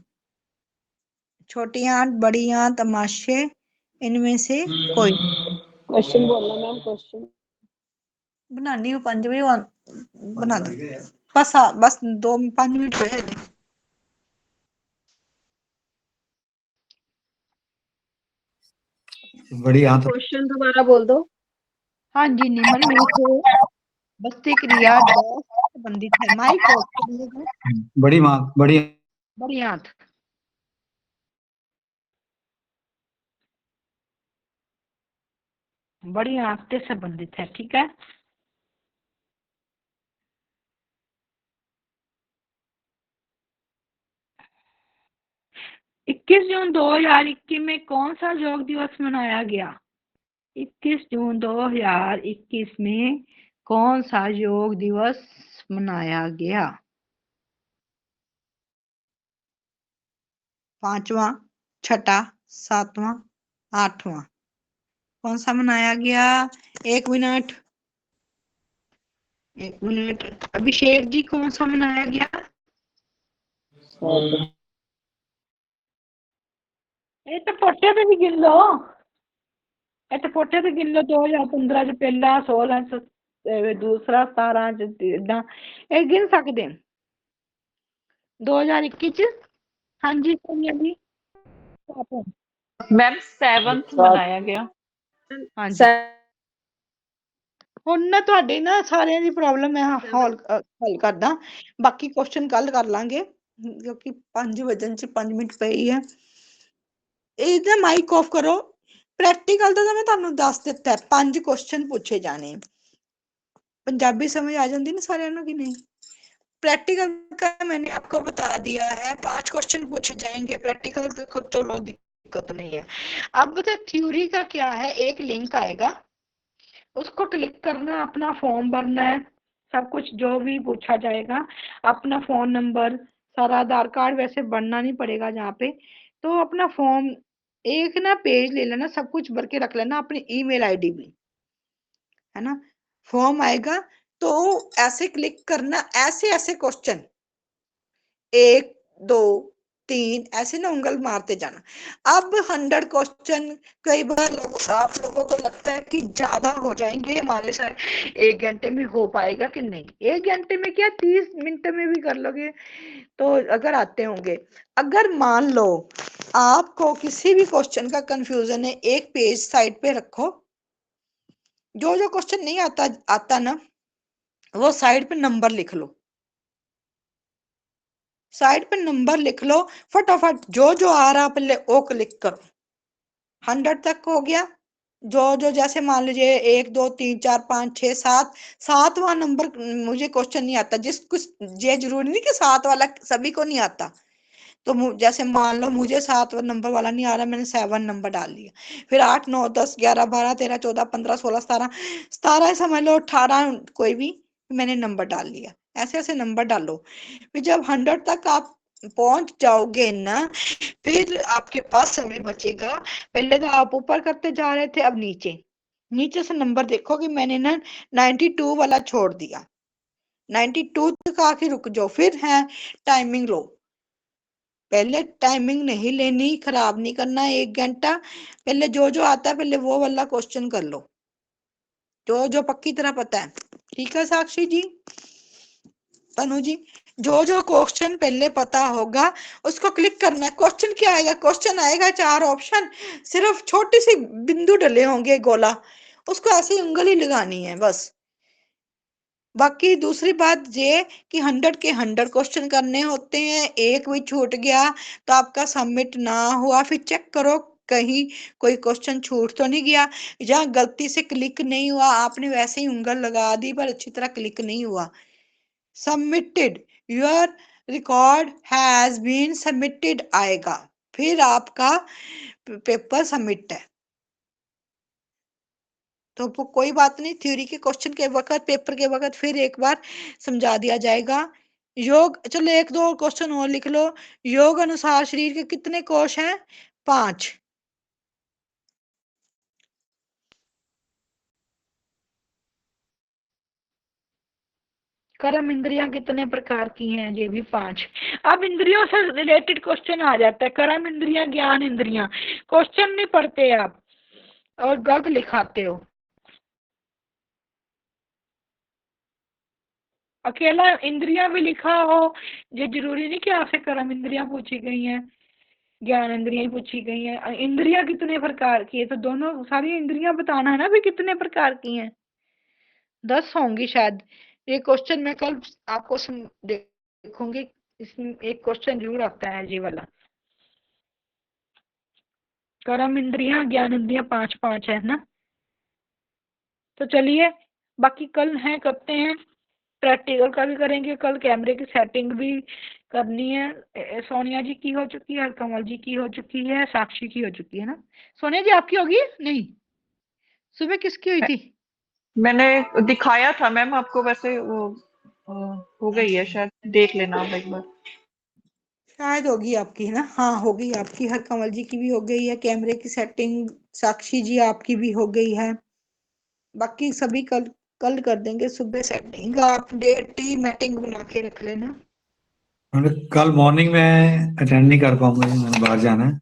छोटी आंत, बड़ी आंत, आमाशय, इनमें से कोई नहीं। क्वेश्चन बोलना मैम, क्वेश्चन बनानी हूँ 5 मिनट बना दो, बस 5 मिनट हुए हैं। बड़ी आंत। क्वेश्चन दोबारा बोल दो। हाँ जी, निम्न में से प्रतिक्रिया डैश से संबंधित है, माइक ऑफ करिएगा। बड़ी माँ, बड़ी बड़ी आंत, बड़ी आंत से संबंधित है, ठीक है। इक्कीस जून 2021 में कौन सा योग दिवस मनाया गया? 21 जून 2021 में कौन सा योग दिवस मनाया गया? 5वां, 6ठा, 7वां, 8वां, कौन सा मनाया गया? 1 मिनट, 1 मिनट। अभिषेक जी, कौन सा मनाया गया? ये तो पोटे पे भी गिन लो, ये तो पोटे पे गिन लो। 2015 च पहला, 16 च दूसरा, 17 च तीसरा, ये गिन सकते हैं। 2021 च, हाँ जी सोनिया जी, मैम 7th मनाया गया। हाँ जी। ਹੁਣ ਨਾ ਤੁਹਾਡੇ ਨਾ ਸਾਰਿਆਂ ਦੀ ਪ੍ਰੋਬਲਮ ਮੈਂ ਹੱਲ ਕਰਦਾ, ਬਾਕੀ ਕੁਐਸਚਨ ਕੱਲ ਕਰ ਲਾਂਗੇ ਕਿਉਂਕਿ 5 ਵਜਣ ਚ 5 ਮਿੰਟ ਪਈ ਹੈ। ਇਹਦਾ ਮਾਈਕ ਆਫ ਕਰੋ। ਪ੍ਰੈਕਟੀਕਲ ਦਾ ਤਾਂ ਮੈਂ ਤੁਹਾਨੂੰ ਦੱਸ ਦਿੱਤਾ, 5 ਕੁਐਸਚਨ ਪੁੱਛੇ ਜਾਣੇ। पंजाबी समझ आ जाती ना सारे की नहीं? प्रैक्टिकल का मैंने आपको बता दिया है, 5 क्वेश्चन पूछे जाएंगे। प्रैक्टिकल तो चलो दिक्कत नहीं है। अब तो थ्योरी का क्या है, एक लिंक आएगा, उसको क्लिक करना, अपना फॉर्म भरना है, सब कुछ जो भी पूछा जाएगा, अपना फोन नंबर, सारा आधार कार्ड वैसे भरना नहीं पड़ेगा जहाँ पे, तो अपना फॉर्म एक ना पेज ले लेना, सब कुछ भर के रख लेना, अपनी ईमेल आईडी भी, है ना। फॉर्म आएगा तो ऐसे क्लिक करना, ऐसे ऐसे क्वेश्चन 1 2 3 ऐसे ना उंगल मारते जाना। अब 100 क्वेश्चन, कई बार आप लोगों को लगता है कि ज्यादा हो जाएंगे हमारे साथ, 1 घंटे में हो पाएगा कि नहीं? 1 घंटे में क्या, 30 मिनट में भी कर लोगे तो अगर आते होंगे। अगर मान लो आपको किसी भी क्वेश्चन का कंफ्यूजन है, एक पेज साइड पे रखो, जो जो क्वेश्चन नहीं आता ना, वो साइड पे नंबर लिख लो, साइड पे नंबर लिख लो फटाफट, जो जो आ रहा पहले वो क्लिक करो। 100 तक हो गया, जो जो जैसे मान लीजिए 1 2 3 4 5 6 7, 7वां नंबर मुझे क्वेश्चन नहीं आता, जिस कुछ ये जरूरी नहीं कि 7 वाला सभी को नहीं आता, तो जैसे मान लो मुझे 7 नंबर वाला नहीं आ रहा, मैंने 7 नंबर डाल दिया, फिर 8 9 10 11 12 13 14 15 16 17 17 समझ लो 18, कोई भी मैंने नंबर डाल लिया। ऐसे ऐसे नंबर डालो, फिर जब 100 तक आप पहुंच जाओगे ना, फिर आपके पास समय बचेगा। पहले तो आप ऊपर करते जा रहे थे, अब नीचे, नीचे से नंबर देखोगे, मैंने ना 92 वाला छोड़ दिया, 92 तक आके रुक जाओ, फिर है टाइमिंग लो। पहले टाइमिंग नहीं लेनी, खराब नहीं करना 1 घंटा, पहले जो जो आता है पहले वो वाला क्वेश्चन कर लो, जो जो पक्की तरह पता है, ठीक है साक्षी जी, तनु जी, जो जो क्वेश्चन पहले पता होगा उसको क्लिक करना है। क्वेश्चन क्या आएगा? क्वेश्चन आएगा 4 ऑप्शन, सिर्फ छोटी सी बिंदु डले होंगे गोला, उसको ऐसे उंगली लगानी है बस। बाकी दूसरी बात ये कि 100 के 100 क्वेश्चन करने होते हैं, एक भी छूट गया तो आपका सबमिट ना हुआ, फिर चेक करो कहीं कोई क्वेश्चन छूट तो नहीं गया, या गलती से क्लिक नहीं हुआ, आपने वैसे ही उंगल लगा दी पर अच्छी तरह क्लिक नहीं हुआ, submitted, your record has been submitted आएगा, फिर आपका पेपर सबमिट है। तो कोई बात नहीं, थ्योरी के क्वेश्चन के वक्त, पेपर के वक्त फिर एक बार समझा दिया जाएगा। योग, चलो एक दो क्वेश्चन और लिख लो। योग अनुसार शरीर के कितने कोश हैं? 5। कर्म इंद्रियां कितने प्रकार की हैं? ये भी 5। अब इंद्रियों से रिलेटेड क्वेश्चन आ जाता है, कर्म इंद्रियां, ज्ञान इंद्रियां। क्वेश्चन नहीं पढ़ते आप और गलत लिखाते हो। अकेला इंद्रियां भी लिखा हो, ये जरूरी नहीं कि आपसे कर्म इंद्रियां पूछी गई हैं, ज्ञान इंद्रियां पूछी गई हैं। इंद्रियां कितने प्रकार की है, तो दोनों सारी इंद्रियां बताना है ना भी कितने प्रकार की हैं। 10 होंगी शायद। ये क्वेश्चन मैं कल आपको देखूंगी, इसमें एक क्वेश्चन जरूर आता है ये वाला। कर्म इंद्रियां, ज्ञान इंद्रियां 5-5 है ना। तो चलिए, बाकी कल है, करते हैं, प्रैक्टिकल का भी करेंगे कल, कैमरे की सेटिंग भी करनी है। सोनिया जी की हो चुकी है, कमल जी की हो चुकी है, साक्षी की हो चुकी है ना। सोनिया जी आपकी होगी? नहीं, सुबह किसकी हुई थी? मैंने दिखाया था मैम आपको, वैसे वो हो गई है शायद, देख लेना आप एक बार। शायद होगी आपकी, है ना। हाँ, हो गई आपकी, हर कमल जी की भी हो गई है कैमरे की सेटिंग, साक्षी जी आपकी भी हो गई है। बाकी सभी कल कल कर देंगे सुबह सेटिंग। आप डेट मीटिंग बना के रख लेना। कल मॉर्निंग में अटेंड नहीं कर पाऊंगा, मैंने बाहर जाना है।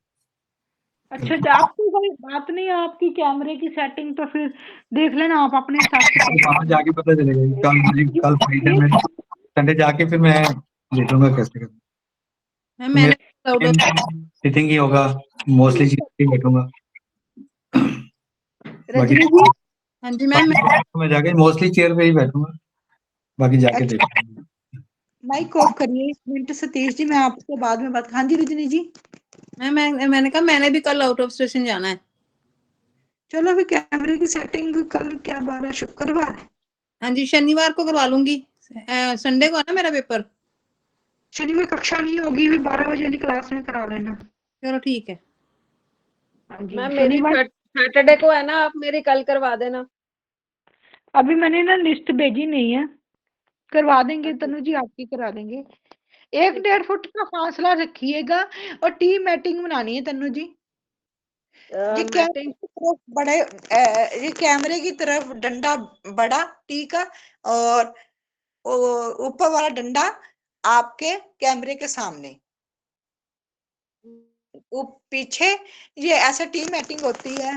अच्छा, आपकी कोई बात नहीं है, आपकी कैमरे की सेटिंग तो फिर देख लेना आप अपने हिसाब से। वहां जाके पता चलेगा। कल मुझे कल फ्राइडे में, संडे जाके फिर मैं देखूंगा कैसे करना। मैंने सिटिंग ही होगा, मोस्टली ही बैठूंगा। रजनी जी, हाँ जी मैम। मैं जाके मोस्टली चेयर पे ही बैठूंगा, बाकी जाके देखूंगा। माइक ऑफ करिए 1 मिनट। सतीश जी, मैं आपको बाद में बात। हाँ जी रजनी जी। मैंने कहा मैंने भी कल आउट ऑफ स्टेशन जाना है। चलो फिर कैमरे की सेटिंग कल, क्या बार है? शुक्रवार। हाँ जी, शनिवार को करवा लूंगी। संडे को है ना मेरा पेपर। शनिवार कक्षा नहीं होगी, भी 12 बजे वाली क्लास में करा लेना। चलो ठीक है। हाँ जी, मैम मेरी शनिवार। सैटरडे को है ना, आप मेरी कल करवा देना। अभी मैंने ना लिस्ट भेजी नहीं है, करवा देंगे तनु जी, आपकी करा देंगे। 1-1.5 फुट का फासला रखिएगा और टीम मीटिंग बनानी है तनु जी। ये कैमरे की तरफ बड़े, ये कैमरे की तरफ डंडा बड़ा टी का, और ऊपर वाला डंडा आपके कैमरे के सामने, पीछे। ये ऐसे टीम मीटिंग होती है।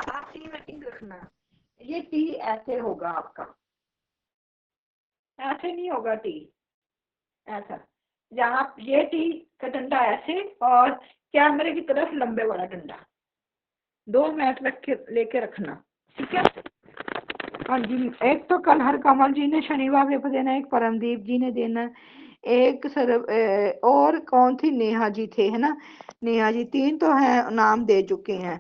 आप टीम मीटिंग रखना, ये टी ऐसे होगा आपका, ऐसे नहीं होगा टी, ऐसा। जहाँ ये टी का डंडा ऐसे, और कैमरे की तरफ लंबे वाला डंडा, 2 मैट रख के लेके रखना, ठीक है। हाँ जी, एक तो कल हर कमल जी ने शनिवार पेपर देना, एक परमदीप जी ने देना, एक और कौन थी, नेहा जी थे, है ना। नेहा जी 3 तो हैं, नाम दे चुके हैं।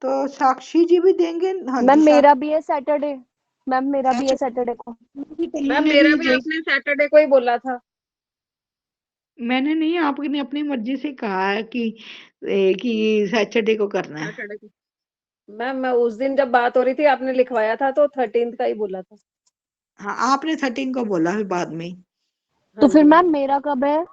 तो साक्षी जी भी देंगे। हाँ मैम जी, मेरा भी है सैटरडे। मैम मेरा भी है सैटरडे को। मैम मेरा भी आपने सैटरडे को ही बोला था। मैंने नहीं, आपने अपनी मर्जी से कहा है कि सैटरडे को करना है। सैटरडे को मैम, मैं उस दिन जब बात हो रही थी आपने लिखवाया था तो 13th का ही बोला था। हाँ, आपने 13 को बोला, फिर बाद में। तो फिर मैम मेरा कब है?